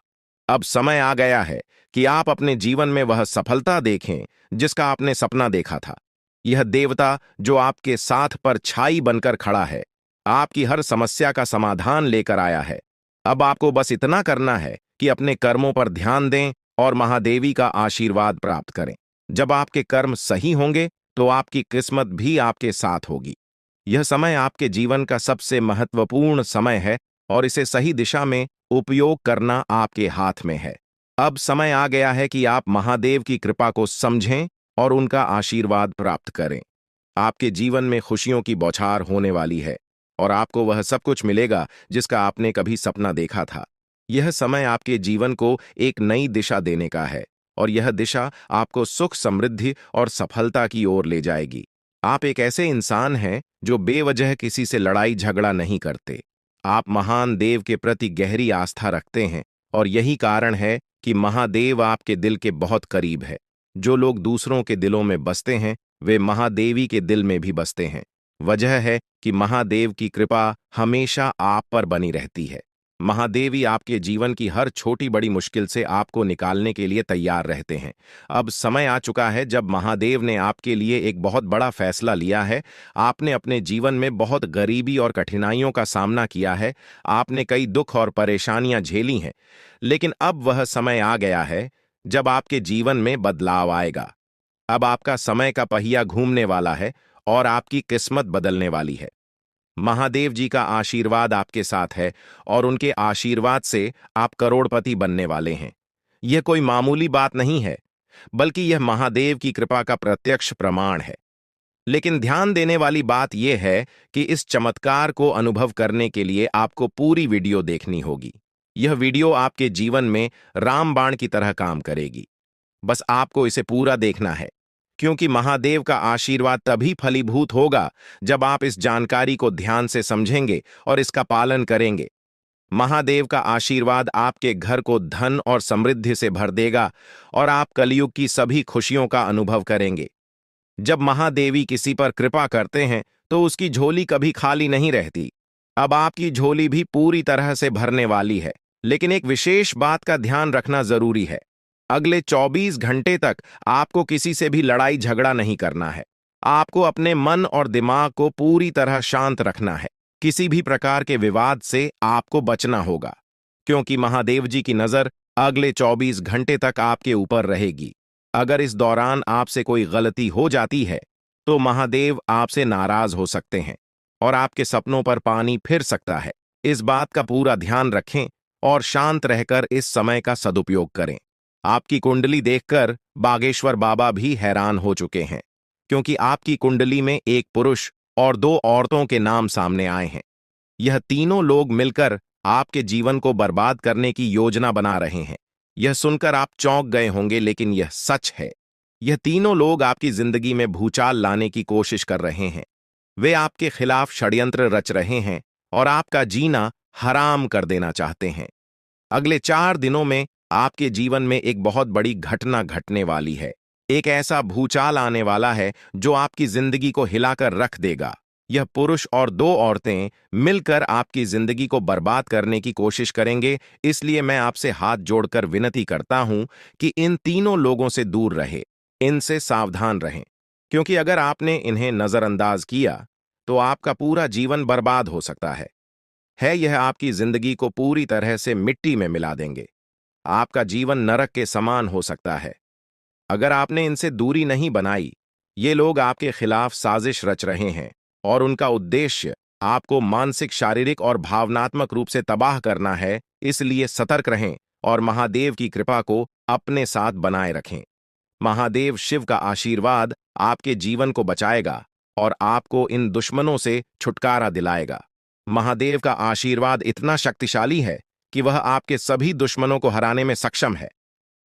अब समय आ गया है कि आप अपने जीवन में वह सफलता देखें जिसका आपने सपना देखा था। यह देवता जो आपके साथ पर छाई बनकर खड़ा है, आपकी हर समस्या का समाधान लेकर आया है। अब आपको बस इतना करना है कि अपने कर्मों पर ध्यान दें और महादेवी का आशीर्वाद प्राप्त करें। जब आपके कर्म सही होंगे तो आपकी किस्मत भी आपके साथ होगी। यह समय आपके जीवन का सबसे महत्वपूर्ण समय है और इसे सही दिशा में उपयोग करना आपके हाथ में है। अब समय आ गया है कि आप महादेव की कृपा को समझें और उनका आशीर्वाद प्राप्त करें। आपके जीवन में खुशियों की बौछार होने वाली है और आपको वह सब कुछ मिलेगा जिसका आपने कभी सपना देखा था। यह समय आपके जीवन को एक नई दिशा देने का है और यह दिशा आपको सुख, समृद्धि और सफलता की ओर ले जाएगी। आप एक ऐसे इंसान हैं जो बेवजह किसी से लड़ाई झगड़ा नहीं करते। आप महान देव के प्रति गहरी आस्था रखते हैं और यही कारण है कि महादेव आपके दिल के बहुत करीब है। जो लोग दूसरों के दिलों में बसते हैं वे महादेवी के दिल में भी बसते हैं। वजह है कि महादेव की कृपा हमेशा आप पर बनी रहती है। महादेवी आपके जीवन की हर छोटी बड़ी मुश्किल से आपको निकालने के लिए तैयार रहते हैं। अब समय आ चुका है जब महादेव ने आपके लिए एक बहुत बड़ा फैसला लिया है। आपने अपने जीवन में बहुत गरीबी और कठिनाइयों का सामना किया है। आपने कई दुख और परेशानियां झेली हैं। लेकिन अब वह समय आ गया है जब आपके जीवन में बदलाव आएगा। अब आपका समय का पहिया घूमने वाला है और आपकी किस्मत बदलने वाली है। महादेव जी का आशीर्वाद आपके साथ है और उनके आशीर्वाद से आप करोड़पति बनने वाले हैं। यह कोई मामूली बात नहीं है, बल्कि यह महादेव की कृपा का प्रत्यक्ष प्रमाण है। लेकिन ध्यान देने वाली बात यह है कि इस चमत्कार को अनुभव करने के लिए आपको पूरी वीडियो देखनी होगी। यह वीडियो आपके जीवन में रामबाण की तरह काम करेगी। बस आपको इसे पूरा देखना है, क्योंकि महादेव का आशीर्वाद तभी फलीभूत होगा जब आप इस जानकारी को ध्यान से समझेंगे और इसका पालन करेंगे। महादेव का आशीर्वाद आपके घर को धन और समृद्धि से भर देगा और आप कलयुग की सभी खुशियों का अनुभव करेंगे। जब महादेवी किसी पर कृपा करते हैं तो उसकी झोली कभी खाली नहीं रहती। अब आपकी झोली भी पूरी तरह से भरने वाली है। लेकिन एक विशेष बात का ध्यान रखना जरूरी है। अगले 24 घंटे तक आपको किसी से भी लड़ाई झगड़ा नहीं करना है। आपको अपने मन और दिमाग को पूरी तरह शांत रखना है। किसी भी प्रकार के विवाद से आपको बचना होगा, क्योंकि महादेव जी की नजर अगले 24 घंटे तक आपके ऊपर रहेगी। अगर इस दौरान आपसे कोई गलती हो जाती है तो महादेव आपसे नाराज हो सकते हैं और आपके सपनों पर पानी फिर सकता है। इस बात का पूरा ध्यान रखें और शांत रहकर इस समय का सदुपयोग करें। आपकी कुंडली देखकर बागेश्वर बाबा भी हैरान हो चुके हैं, क्योंकि आपकी कुंडली में एक पुरुष और दो औरतों के नाम सामने आए हैं। यह तीनों लोग मिलकर आपके जीवन को बर्बाद करने की योजना बना रहे हैं। यह सुनकर आप चौंक गए होंगे, लेकिन यह सच है। यह तीनों लोग आपकी जिंदगी में भूचाल लाने की कोशिश कर रहे हैं। वे आपके खिलाफ षड्यंत्र रच रहे हैं और आपका जीना हराम कर देना चाहते हैं। अगले 4 दिनों में आपके जीवन में एक बहुत बड़ी घटना घटने वाली है। एक ऐसा भूचाल आने वाला है जो आपकी जिंदगी को हिलाकर रख देगा। यह पुरुष और दो औरतें मिलकर आपकी जिंदगी को बर्बाद करने की कोशिश करेंगे। इसलिए मैं आपसे हाथ जोड़कर विनती करता हूं कि इन तीनों लोगों से दूर रहे, इनसे सावधान रहें, क्योंकि अगर आपने इन्हें नजरअंदाज किया तो आपका पूरा जीवन बर्बाद हो सकता है। यह आपकी जिंदगी को पूरी तरह से मिट्टी में मिला देंगे। आपका जीवन नरक के समान हो सकता है अगर आपने इनसे दूरी नहीं बनाई। ये लोग आपके खिलाफ साजिश रच रहे हैं और उनका उद्देश्य आपको मानसिक, शारीरिक और भावनात्मक रूप से तबाह करना है। इसलिए सतर्क रहें और महादेव की कृपा को अपने साथ बनाए रखें। महादेव शिव का आशीर्वाद आपके जीवन को बचाएगा और आपको इन दुश्मनों से छुटकारा दिलाएगा। महादेव का आशीर्वाद इतना शक्तिशाली है कि वह आपके सभी दुश्मनों को हराने में सक्षम है।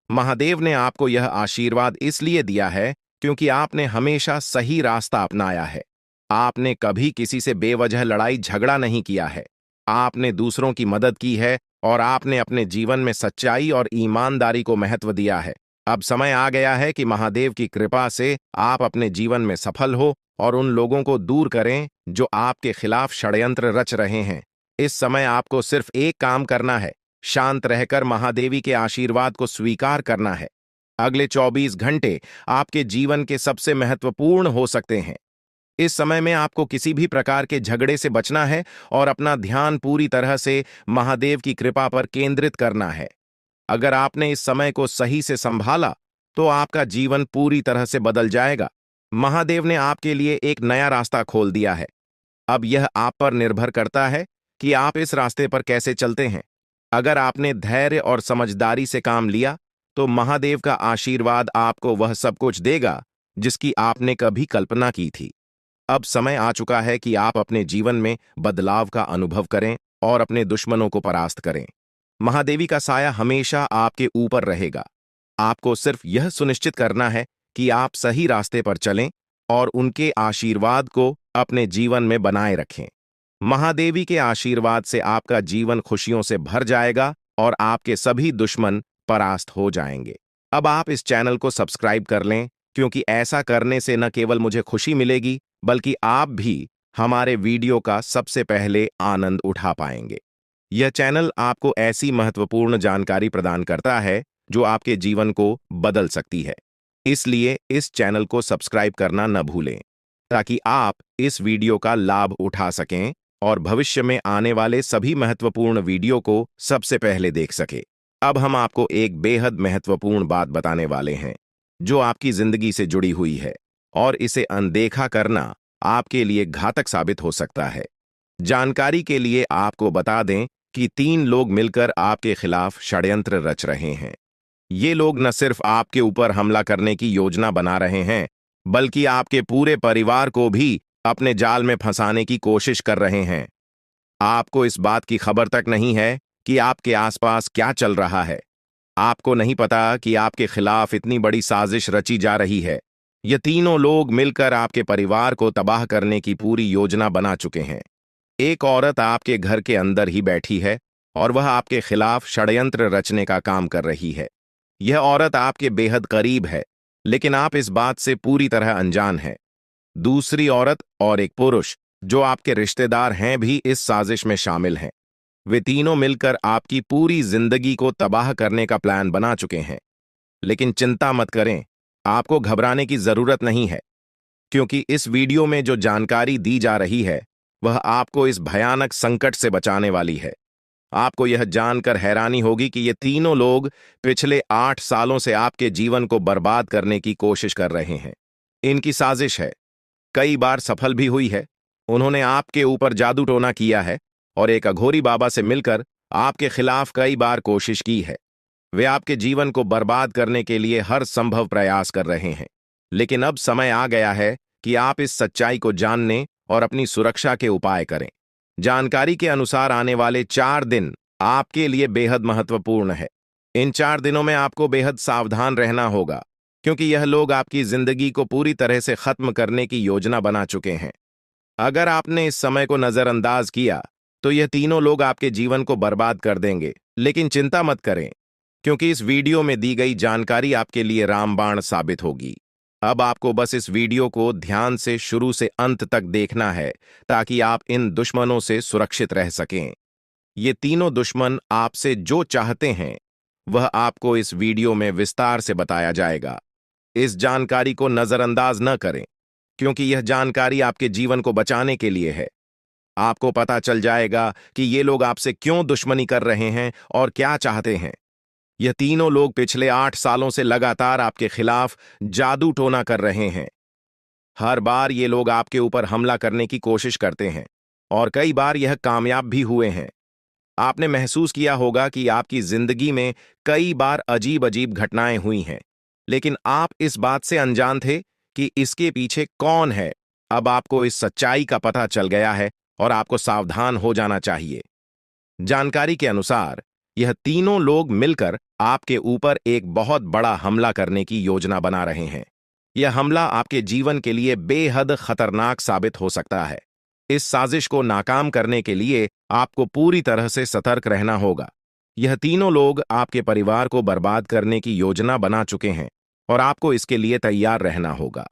महादेव ने आपको यह आशीर्वाद इसलिए दिया है क्योंकि आपने हमेशा सही रास्ता अपनाया है। आपने कभी किसी से बेवजह लड़ाई झगड़ा नहीं किया है। आपने दूसरों की मदद की है और आपने अपने जीवन में सच्चाई और ईमानदारी को महत्व दिया है। अब समय आ गया है कि महादेव की कृपा से आप अपने जीवन में सफल हो और उन लोगों को दूर करें जो आपके खिलाफ षड्यंत्र रच रहे हैं। इस समय आपको सिर्फ एक काम करना है, शांत रहकर महादेवी के आशीर्वाद को स्वीकार करना है। अगले 24 घंटे आपके जीवन के सबसे महत्वपूर्ण हो सकते हैं। इस समय में आपको किसी भी प्रकार के झगड़े से बचना है और अपना ध्यान पूरी तरह से महादेव की कृपा पर केंद्रित करना है। अगर आपने इस समय को सही से संभाला तो आपका जीवन पूरी तरह से बदल जाएगा। महादेव ने आपके लिए एक नया रास्ता खोल दिया है। अब यह आप पर निर्भर करता है कि आप इस रास्ते पर कैसे चलते हैं। अगर आपने धैर्य और समझदारी से काम लिया तो महादेव का आशीर्वाद आपको वह सब कुछ देगा जिसकी आपने कभी कल्पना की थी। अब समय आ चुका है कि आप अपने जीवन में बदलाव का अनुभव करें और अपने दुश्मनों को परास्त करें। महादेवी का साया हमेशा आपके ऊपर रहेगा। आपको सिर्फ यह सुनिश्चित करना है कि आप सही रास्ते पर चलें और उनके आशीर्वाद को अपने जीवन में बनाए रखें। महादेवी के आशीर्वाद से आपका जीवन खुशियों से भर जाएगा और आपके सभी दुश्मन परास्त हो जाएंगे। अब आप इस चैनल को सब्सक्राइब कर लें, क्योंकि ऐसा करने से न केवल मुझे खुशी मिलेगी, बल्कि आप भी हमारे वीडियो का सबसे पहले आनंद उठा पाएंगे। यह चैनल आपको ऐसी महत्वपूर्ण जानकारी प्रदान करता है जो आपके जीवन को बदल सकती है। इसलिए इस चैनल को सब्सक्राइब करना न भूलें ताकि आप इस वीडियो का लाभ उठा सकें और भविष्य में आने वाले सभी महत्वपूर्ण वीडियो को सबसे पहले देख सकें। अब हम आपको एक बेहद महत्वपूर्ण बात बताने वाले हैं जो आपकी जिंदगी से जुड़ी हुई है और इसे अनदेखा करना आपके लिए घातक साबित हो सकता है। जानकारी के लिए आपको बता दें कि 3 लोग मिलकर आपके खिलाफ षड्यंत्र रच रहे हैं। ये लोग न सिर्फ आपके ऊपर हमला करने की योजना बना रहे हैं, बल्कि आपके पूरे परिवार को भी अपने जाल में फंसाने की कोशिश कर रहे हैं। आपको इस बात की खबर तक नहीं है कि आपके आसपास क्या चल रहा है। आपको नहीं पता कि आपके खिलाफ इतनी बड़ी साजिश रची जा रही है। ये तीनों लोग मिलकर आपके परिवार को तबाह करने की पूरी योजना बना चुके हैं। एक औरत आपके घर के अंदर ही बैठी है और वह आपके खिलाफ षड्यंत्र रचने का काम कर रही है। यह औरत आपके बेहद करीब है, लेकिन आप इस बात से पूरी तरह अनजान हैं। दूसरी औरत और एक पुरुष जो आपके रिश्तेदार हैं भी इस साजिश में शामिल हैं। वे तीनों मिलकर आपकी पूरी जिंदगी को तबाह करने का प्लान बना चुके हैं। लेकिन चिंता मत करें, आपको घबराने की जरूरत नहीं है, क्योंकि इस वीडियो में जो जानकारी दी जा रही है वह आपको इस भयानक संकट से बचाने वाली है। आपको यह जानकर हैरानी होगी कि ये तीनों लोग पिछले 8 सालों से आपके जीवन को बर्बाद करने की कोशिश कर रहे हैं। इनकी साजिश है, कई बार सफल भी हुई है। उन्होंने आपके ऊपर जादू टोना किया है और एक अघोरी बाबा से मिलकर आपके खिलाफ कई बार कोशिश की है। वे आपके जीवन को बर्बाद करने के लिए हर संभव प्रयास कर रहे हैं। लेकिन अब समय आ गया है कि आप इस सच्चाई को जानने और अपनी सुरक्षा के उपाय करें। जानकारी के अनुसार आने वाले 4 दिन आपके लिए बेहद महत्वपूर्ण है। इन 4 दिनों में आपको बेहद सावधान रहना होगा, क्योंकि यह लोग आपकी जिंदगी को पूरी तरह से खत्म करने की योजना बना चुके हैं। अगर आपने इस समय को नजरअंदाज किया तो यह तीनों लोग आपके जीवन को बर्बाद कर देंगे। लेकिन चिंता मत करें, क्योंकि इस वीडियो में दी गई जानकारी आपके लिए रामबाण साबित होगी। अब आपको बस इस वीडियो को ध्यान से शुरू से अंत तक देखना है ताकि आप इन दुश्मनों से सुरक्षित रह सकें। ये तीनों दुश्मन आपसे जो चाहते हैं वह आपको इस वीडियो में विस्तार से बताया जाएगा। इस जानकारी को नजरअंदाज न करें, क्योंकि यह जानकारी आपके जीवन को बचाने के लिए है। आपको पता चल जाएगा कि ये लोग आपसे क्यों दुश्मनी कर रहे हैं और क्या चाहते हैं। यह तीनों लोग पिछले 8 सालों से लगातार आपके खिलाफ जादू टोना कर रहे हैं। हर बार ये लोग आपके ऊपर हमला करने की कोशिश करते हैं और कई बार यह कामयाब भी हुए हैं। आपने महसूस किया होगा कि आपकी जिंदगी में कई बार अजीब अजीब घटनाएं हुई हैं, लेकिन आप इस बात से अनजान थे कि इसके पीछे कौन है। अब आपको इस सच्चाई का पता चल गया है और आपको सावधान हो जाना चाहिए। जानकारी के अनुसार यह तीनों लोग मिलकर आपके ऊपर एक बहुत बड़ा हमला करने की योजना बना रहे हैं। यह हमला आपके जीवन के लिए बेहद खतरनाक साबित हो सकता है। इस साजिश को नाकाम करने के लिए आपको पूरी तरह से सतर्क रहना होगा। यह तीनों लोग आपके परिवार को बर्बाद करने की योजना बना चुके हैं और आपको इसके लिए तैयार रहना होगा।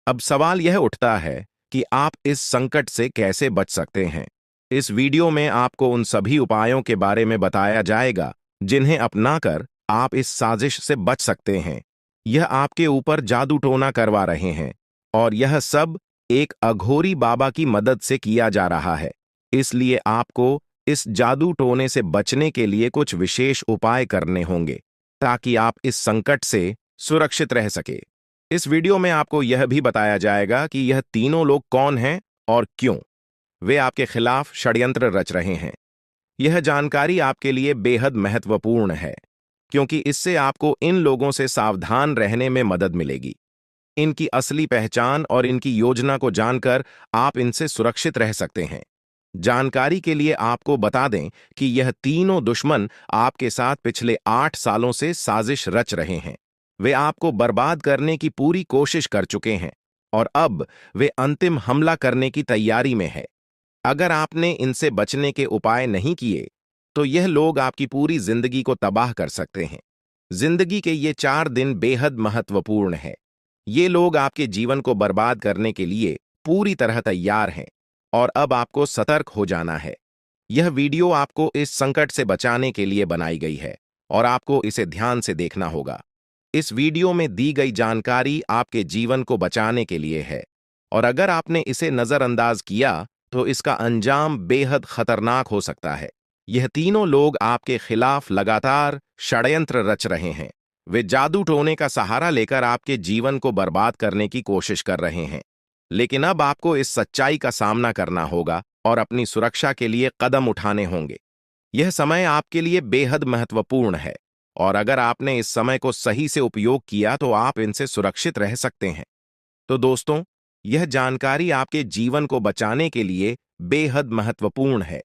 अब सवाल यह उठता है कि आप इस संकट से कैसे बच सकते हैं। इस वीडियो में आपको उन सभी उपायों के बारे में बताया जाएगा जिन्हें अपनाकर आप इस साजिश से बच सकते हैं। यह आपके ऊपर जादू टोना करवा रहे हैं और यह सब एक अघोरी बाबा की मदद से किया जा रहा है। इसलिए आपको इस जादू टोने से बचने के लिए कुछ विशेष उपाय करने होंगे ताकि आप इस संकट से सुरक्षित रह सके। इस वीडियो में आपको यह भी बताया जाएगा कि यह तीनों लोग कौन हैं और क्यों वे आपके खिलाफ षड्यंत्र रच रहे हैं। यह जानकारी आपके लिए बेहद महत्वपूर्ण है, क्योंकि इससे आपको इन लोगों से सावधान रहने में मदद मिलेगी। इनकी असली पहचान और इनकी योजना को जानकर आप इनसे सुरक्षित रह सकते हैं। जानकारी के लिए आपको बता दें कि यह तीनों दुश्मन आपके साथ पिछले 8 सालों से साजिश रच रहे हैं। वे आपको बर्बाद करने की पूरी कोशिश कर चुके हैं और अब वे अंतिम हमला करने की तैयारी में है। अगर आपने इनसे बचने के उपाय नहीं किए तो यह लोग आपकी पूरी जिंदगी को तबाह कर सकते हैं। जिंदगी के ये 4 दिन बेहद महत्वपूर्ण है। ये लोग आपके जीवन को बर्बाद करने के लिए पूरी तरह तैयार हैं और अब आपको सतर्क हो जाना है। यह वीडियो आपको इस संकट से बचाने के लिए बनाई गई है और आपको इसे ध्यान से देखना होगा। इस वीडियो में दी गई जानकारी आपके जीवन को बचाने के लिए है और अगर आपने इसे नजरअंदाज किया तो इसका अंजाम बेहद खतरनाक हो सकता है। यह तीनों लोग आपके खिलाफ लगातार षड्यंत्र रच रहे हैं। वे जादू टोने का सहारा लेकर आपके जीवन को बर्बाद करने की कोशिश कर रहे हैं। लेकिन अब आपको इस सच्चाई का सामना करना होगा और अपनी सुरक्षा के लिए कदम उठाने होंगे। यह समय आपके लिए बेहद महत्वपूर्ण है और अगर आपने इस समय को सही से उपयोग किया तो आप इनसे सुरक्षित रह सकते हैं। तो दोस्तों, यह जानकारी आपके जीवन को बचाने के लिए बेहद महत्वपूर्ण है।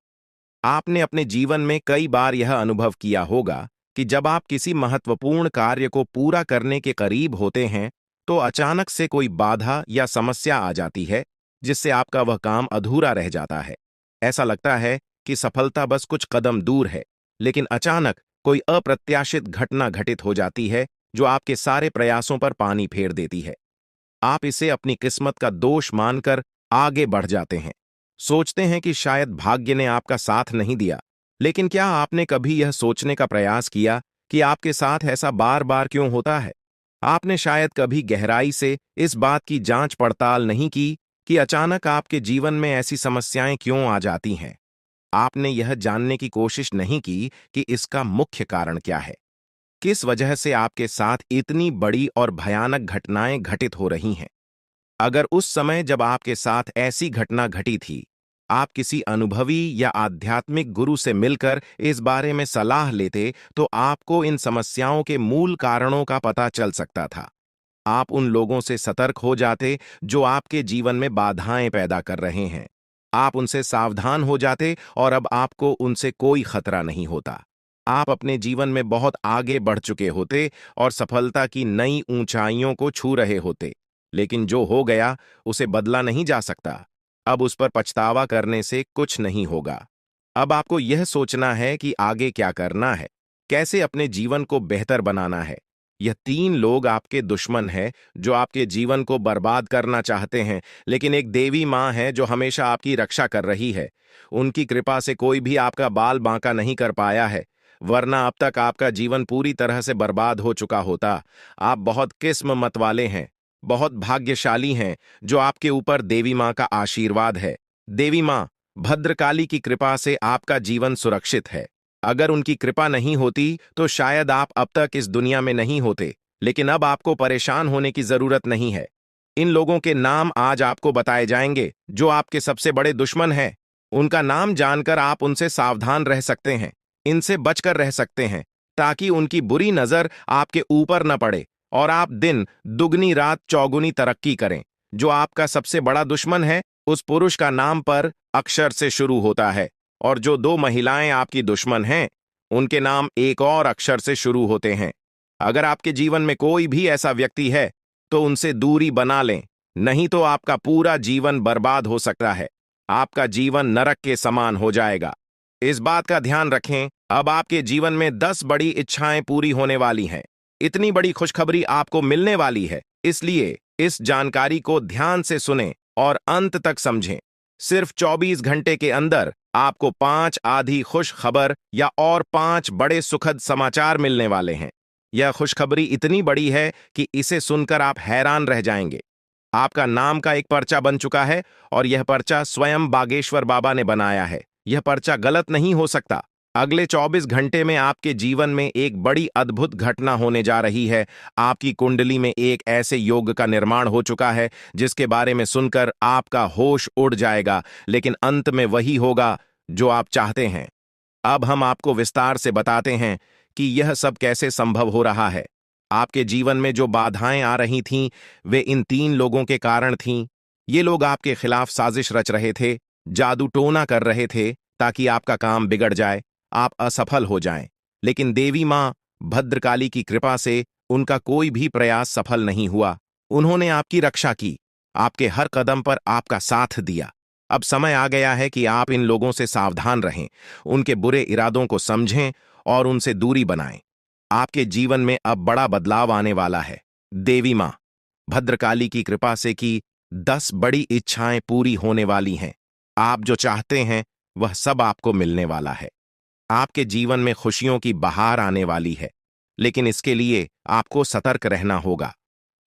आपने अपने जीवन में कई बार यह अनुभव किया होगा कि जब आप किसी महत्वपूर्ण कार्य को पूरा करने के करीब होते हैं तो अचानक से कोई बाधा या समस्या आ जाती है जिससे आपका वह काम अधूरा रह जाता है। ऐसा लगता है कि सफलता बस कुछ कदम दूर है, लेकिन अचानक कोई अप्रत्याशित घटना घटित हो जाती है जो आपके सारे प्रयासों पर पानी फेर देती है। आप इसे अपनी किस्मत का दोष मानकर आगे बढ़ जाते हैं। सोचते हैं कि शायद भाग्य ने आपका साथ नहीं दिया। लेकिन क्या आपने कभी यह सोचने का प्रयास किया कि आपके साथ ऐसा बार बार क्यों होता है? आपने शायद कभी गहराई से इस बात की जांच पड़ताल नहीं की कि अचानक आपके जीवन में ऐसी समस्याएं क्यों आ जाती हैं। आपने यह जानने की कोशिश नहीं की कि इसका मुख्य कारण क्या है। किस वजह से आपके साथ इतनी बड़ी और भयानक घटनाएं घटित हो रही हैं। अगर उस समय जब आपके साथ ऐसी घटना घटी थी, आप किसी अनुभवी या आध्यात्मिक गुरु से मिलकर इस बारे में सलाह लेते तो आपको इन समस्याओं के मूल कारणों का पता चल सकता था। आप उन लोगों से सतर्क हो जाते जो आपके जीवन में बाधाएं पैदा कर रहे हैं। आप उनसे सावधान हो जाते और अब आपको उनसे कोई खतरा नहीं होता। आप अपने जीवन में बहुत आगे बढ़ चुके होते और सफलता की नई ऊंचाइयों को छू रहे होते। लेकिन जो हो गया उसे बदला नहीं जा सकता। अब उस पर पछतावा करने से कुछ नहीं होगा। अब आपको यह सोचना है कि आगे क्या करना है, कैसे अपने जीवन को बेहतर बनाना है। यह तीन लोग आपके दुश्मन हैं जो आपके जीवन को बर्बाद करना चाहते हैं, लेकिन एक देवी माँ है जो हमेशा आपकी रक्षा कर रही है। उनकी कृपा से कोई भी आपका बाल बांका नहीं कर पाया है, वरना अब तक आपका जीवन पूरी तरह से बर्बाद हो चुका होता। आप बहुत किस्मत वाले हैं, बहुत भाग्यशाली हैं जो आपके ऊपर देवी माँ का आशीर्वाद है। देवी माँ भद्रकाली की कृपा से आपका जीवन सुरक्षित है। अगर उनकी कृपा नहीं होती तो शायद आप अब तक इस दुनिया में नहीं होते। लेकिन अब आपको परेशान होने की जरूरत नहीं है। इन लोगों के नाम आज आपको बताए जाएंगे जो आपके सबसे बड़े दुश्मन हैं। उनका नाम जानकर आप उनसे सावधान रह सकते हैं, इनसे बचकर रह सकते हैं, ताकि उनकी बुरी नजर आपके ऊपर न पड़े और आप दिन दुगनी रात चौगुनी तरक्की करें। जो आपका सबसे बड़ा दुश्मन है उस पुरुष का नाम पर अक्षर से शुरू होता है और जो दो महिलाएं आपकी दुश्मन हैं उनके नाम एक और अक्षर से शुरू होते हैं। अगर आपके जीवन में कोई भी ऐसा व्यक्ति है तो उनसे दूरी बना लें, नहीं तो आपका पूरा जीवन बर्बाद हो सकता है। आपका जीवन नरक के समान हो जाएगा। इस बात का ध्यान रखें, अब आपके जीवन में 10 बड़ी इच्छाएं पूरी होने वाली हैं। इतनी बड़ी खुशखबरी आपको मिलने वाली है, इसलिए इस जानकारी को ध्यान से सुनें और अंत तक समझें। सिर्फ 24 घंटे के अंदर आपको 5 आधी खुश खबर या और 5 बड़े सुखद समाचार मिलने वाले हैं। यह खुशखबरी इतनी बड़ी है कि इसे सुनकर आप हैरान रह जाएंगे। आपका नाम का एक पर्चा बन चुका है और यह पर्चा स्वयं बागेश्वर बाबा ने बनाया है। यह पर्चा गलत नहीं हो सकता। अगले 24 घंटे में आपके जीवन में एक बड़ी अद्भुत घटना होने जा रही है। आपकी कुंडली में एक ऐसे योग का निर्माण हो चुका है जिसके बारे में सुनकर आपका होश उड़ जाएगा, लेकिन अंत में वही होगा जो आप चाहते हैं। अब हम आपको विस्तार से बताते हैं कि यह सब कैसे संभव हो रहा है। आपके जीवन में जो बाधाएं आ रही थीं, वे इन तीन लोगों के कारण थीं। ये लोग आपके खिलाफ साजिश रच रहे थे, जादू टोना कर रहे थे ताकि आपका काम बिगड़ जाए, आप असफल हो जाएं। लेकिन देवी मां भद्रकाली की कृपा से उनका कोई भी प्रयास सफल नहीं हुआ। उन्होंने आपकी रक्षा की, आपके हर कदम पर आपका साथ दिया। अब समय आ गया है कि आप इन लोगों से सावधान रहें, उनके बुरे इरादों को समझें और उनसे दूरी बनाएं। आपके जीवन में अब बड़ा बदलाव आने वाला है। देवी मां भद्रकाली की कृपा से कि 10 बड़ी इच्छाएं पूरी होने वाली हैं। आप जो चाहते हैं वह सब आपको मिलने वाला है। आपके जीवन में खुशियों की बहार आने वाली है, लेकिन इसके लिए आपको सतर्क रहना होगा।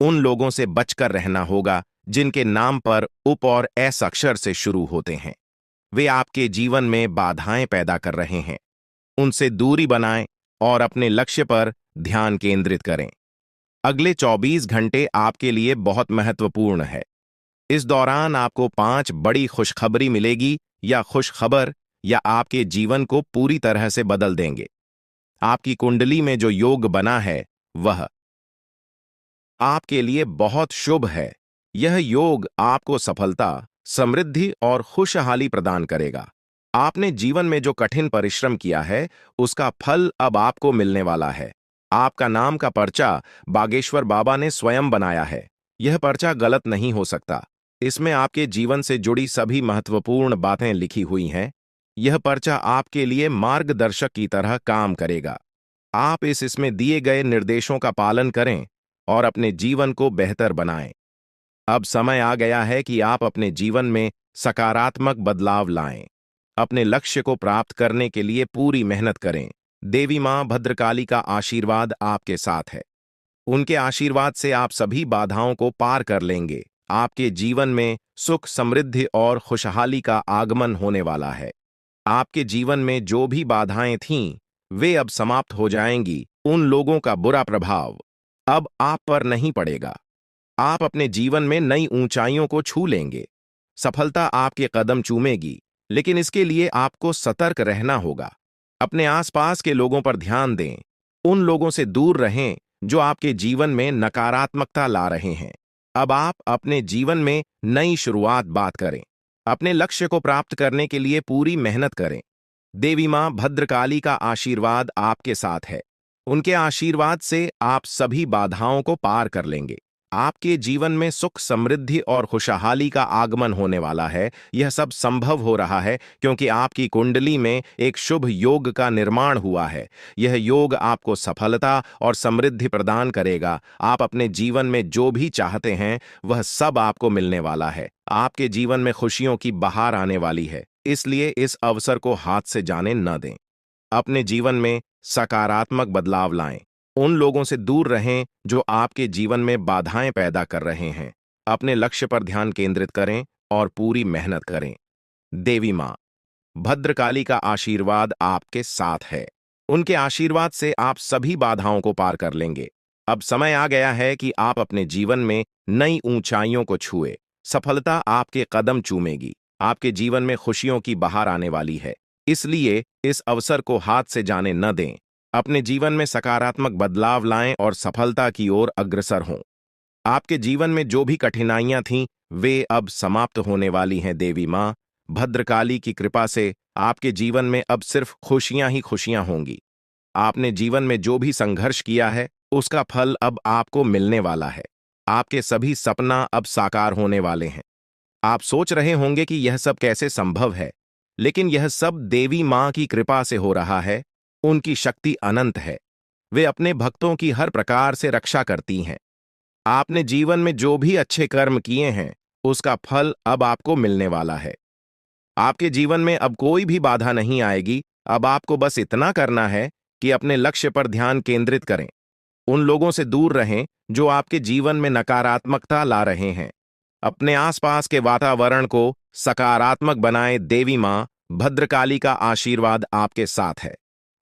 उन लोगों से बचकर रहना होगा जिनके नाम पर उप और एस अक्षर से शुरू होते हैं। वे आपके जीवन में बाधाएं पैदा कर रहे हैं। उनसे दूरी बनाएं और अपने लक्ष्य पर ध्यान केंद्रित करें। अगले 24 घंटे आपके लिए बहुत महत्वपूर्ण है। इस दौरान आपको 5 बड़ी खुशखबरी मिलेगी या खुशखबर या आपके जीवन को पूरी तरह से बदल देंगे। आपकी कुंडली में जो योग बना है वह आपके लिए बहुत शुभ है। यह योग आपको सफलता, समृद्धि और खुशहाली प्रदान करेगा। आपने जीवन में जो कठिन परिश्रम किया है उसका फल अब आपको मिलने वाला है। आपका नाम का पर्चा बागेश्वर बाबा ने स्वयं बनाया है। यह पर्चा गलत नहीं हो सकता। इसमें आपके जीवन से जुड़ी सभी महत्वपूर्ण बातें लिखी हुई हैं। यह पर्चा आपके लिए मार्गदर्शक की तरह काम करेगा। आप इसमें दिए गए निर्देशों का पालन करें और अपने जीवन को बेहतर बनाएं। अब समय आ गया है कि आप अपने जीवन में सकारात्मक बदलाव लाएं। अपने लक्ष्य को प्राप्त करने के लिए पूरी मेहनत करें। देवी मां भद्रकाली का आशीर्वाद आपके साथ है। उनके आशीर्वाद से आप सभी बाधाओं को पार कर लेंगे। आपके जीवन में सुख, समृद्धि और खुशहाली का आगमन होने वाला है। आपके जीवन में जो भी बाधाएं थीं, वे अब समाप्त हो जाएंगी। उन लोगों का बुरा प्रभाव अब आप पर नहीं पड़ेगा। आप अपने जीवन में नई ऊंचाइयों को छू लेंगे। सफलता आपके कदम चूमेगी, लेकिन इसके लिए आपको सतर्क रहना होगा। अपने आसपास के लोगों पर ध्यान दें। उन लोगों से दूर रहें जो आपके जीवन में नकारात्मकता ला रहे हैं। अब आप अपने जीवन में नई शुरुआत बात करें। अपने लक्ष्य को प्राप्त करने के लिए पूरी मेहनत करें। देवी मां भद्रकाली का आशीर्वाद आपके साथ है। उनके आशीर्वाद से आप सभी बाधाओं को पार कर लेंगे। आपके जीवन में सुख, समृद्धि और खुशहाली का आगमन होने वाला है। यह सब संभव हो रहा है क्योंकि आपकी कुंडली में एक शुभ योग का निर्माण हुआ है। यह योग आपको सफलता और समृद्धि प्रदान करेगा। आप अपने जीवन में जो भी चाहते हैं वह सब आपको मिलने वाला है। आपके जीवन में खुशियों की बहार आने वाली है, इसलिए इस अवसर को हाथ से जाने न दें। अपने जीवन में सकारात्मक बदलाव लाएं। उन लोगों से दूर रहें जो आपके जीवन में बाधाएं पैदा कर रहे हैं। अपने लक्ष्य पर ध्यान केंद्रित करें और पूरी मेहनत करें। देवी मां भद्रकाली का आशीर्वाद आपके साथ है। उनके आशीर्वाद से आप सभी बाधाओं को पार कर लेंगे। अब समय आ गया है कि आप अपने जीवन में नई ऊंचाइयों को छुए। सफलता आपके कदम चूमेगी। आपके जीवन में खुशियों की बहार आने वाली है, इसलिए इस अवसर को हाथ से जाने न दें। अपने जीवन में सकारात्मक बदलाव लाएं और सफलता की ओर अग्रसर हों। आपके जीवन में जो भी कठिनाइयां थीं, वे अब समाप्त होने वाली हैं। देवी मां भद्रकाली की कृपा से आपके जीवन में अब सिर्फ खुशियां ही खुशियां होंगी। आपने जीवन में जो भी संघर्ष किया है उसका फल अब आपको मिलने वाला है। आपके सभी सपना अब साकार होने वाले हैं। आप सोच रहे होंगे कि यह सब कैसे संभव है, लेकिन यह सब देवी मां की कृपा से हो रहा है। उनकी शक्ति अनंत है। वे अपने भक्तों की हर प्रकार से रक्षा करती हैं। आपने जीवन में जो भी अच्छे कर्म किए हैं उसका फल अब आपको मिलने वाला है। आपके जीवन में अब कोई भी बाधा नहीं आएगी। अब आपको बस इतना करना है कि अपने लक्ष्य पर ध्यान केंद्रित करें। उन लोगों से दूर रहें जो आपके जीवन में नकारात्मकता ला रहे हैं। अपने आसपास के वातावरण को सकारात्मक बनाएं। देवी मां भद्रकाली का आशीर्वाद आपके साथ है।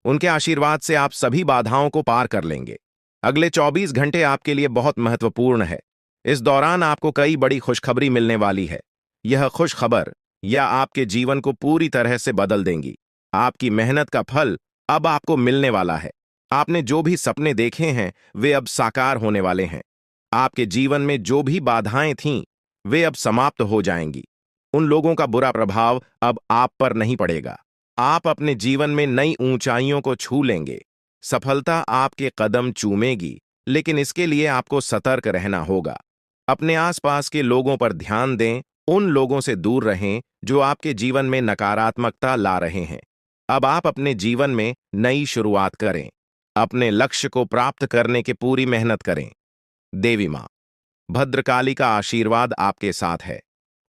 उनके आशीर्वाद से आप सभी बाधाओं को पार कर लेंगे। अगले 24 घंटे आपके लिए बहुत महत्वपूर्ण है। इस दौरान आपको कई बड़ी खुशखबरी मिलने वाली है। यह खुशखबर या आपके जीवन को पूरी तरह से बदल देंगी। आपकी मेहनत का फल अब आपको मिलने वाला है। आपने जो भी सपने देखे हैं वे अब साकार होने वाले हैं। आपके जीवन में जो भी बाधाएं थीं, वे अब समाप्त हो जाएंगी। उन लोगों का बुरा प्रभाव अब आप पर नहीं पड़ेगा। आप अपने जीवन में नई ऊंचाइयों को छू लेंगे। सफलता आपके कदम चूमेगी, लेकिन इसके लिए आपको सतर्क रहना होगा। अपने आसपास के लोगों पर ध्यान दें। उन लोगों से दूर रहें जो आपके जीवन में नकारात्मकता ला रहे हैं। अब आप अपने जीवन में नई शुरुआत करें। अपने लक्ष्य को प्राप्त करने की पूरी मेहनत करें। देवी मां भद्रकाली का आशीर्वाद आपके साथ है।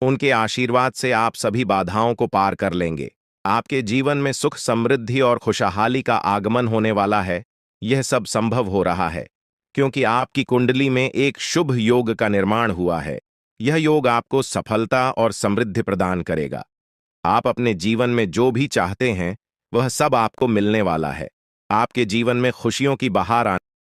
उनके आशीर्वाद से आप सभी बाधाओं को पार कर लेंगे। आपके जीवन में सुख, समृद्धि और खुशहाली का आगमन होने वाला है। यह सब संभव हो रहा है क्योंकि आपकी कुंडली में एक शुभ योग का निर्माण हुआ है। यह योग आपको सफलता और समृद्धि प्रदान करेगा। आप अपने जीवन में जो भी चाहते हैं वह सब आपको मिलने वाला है। आपके जीवन में खुशियों की बहार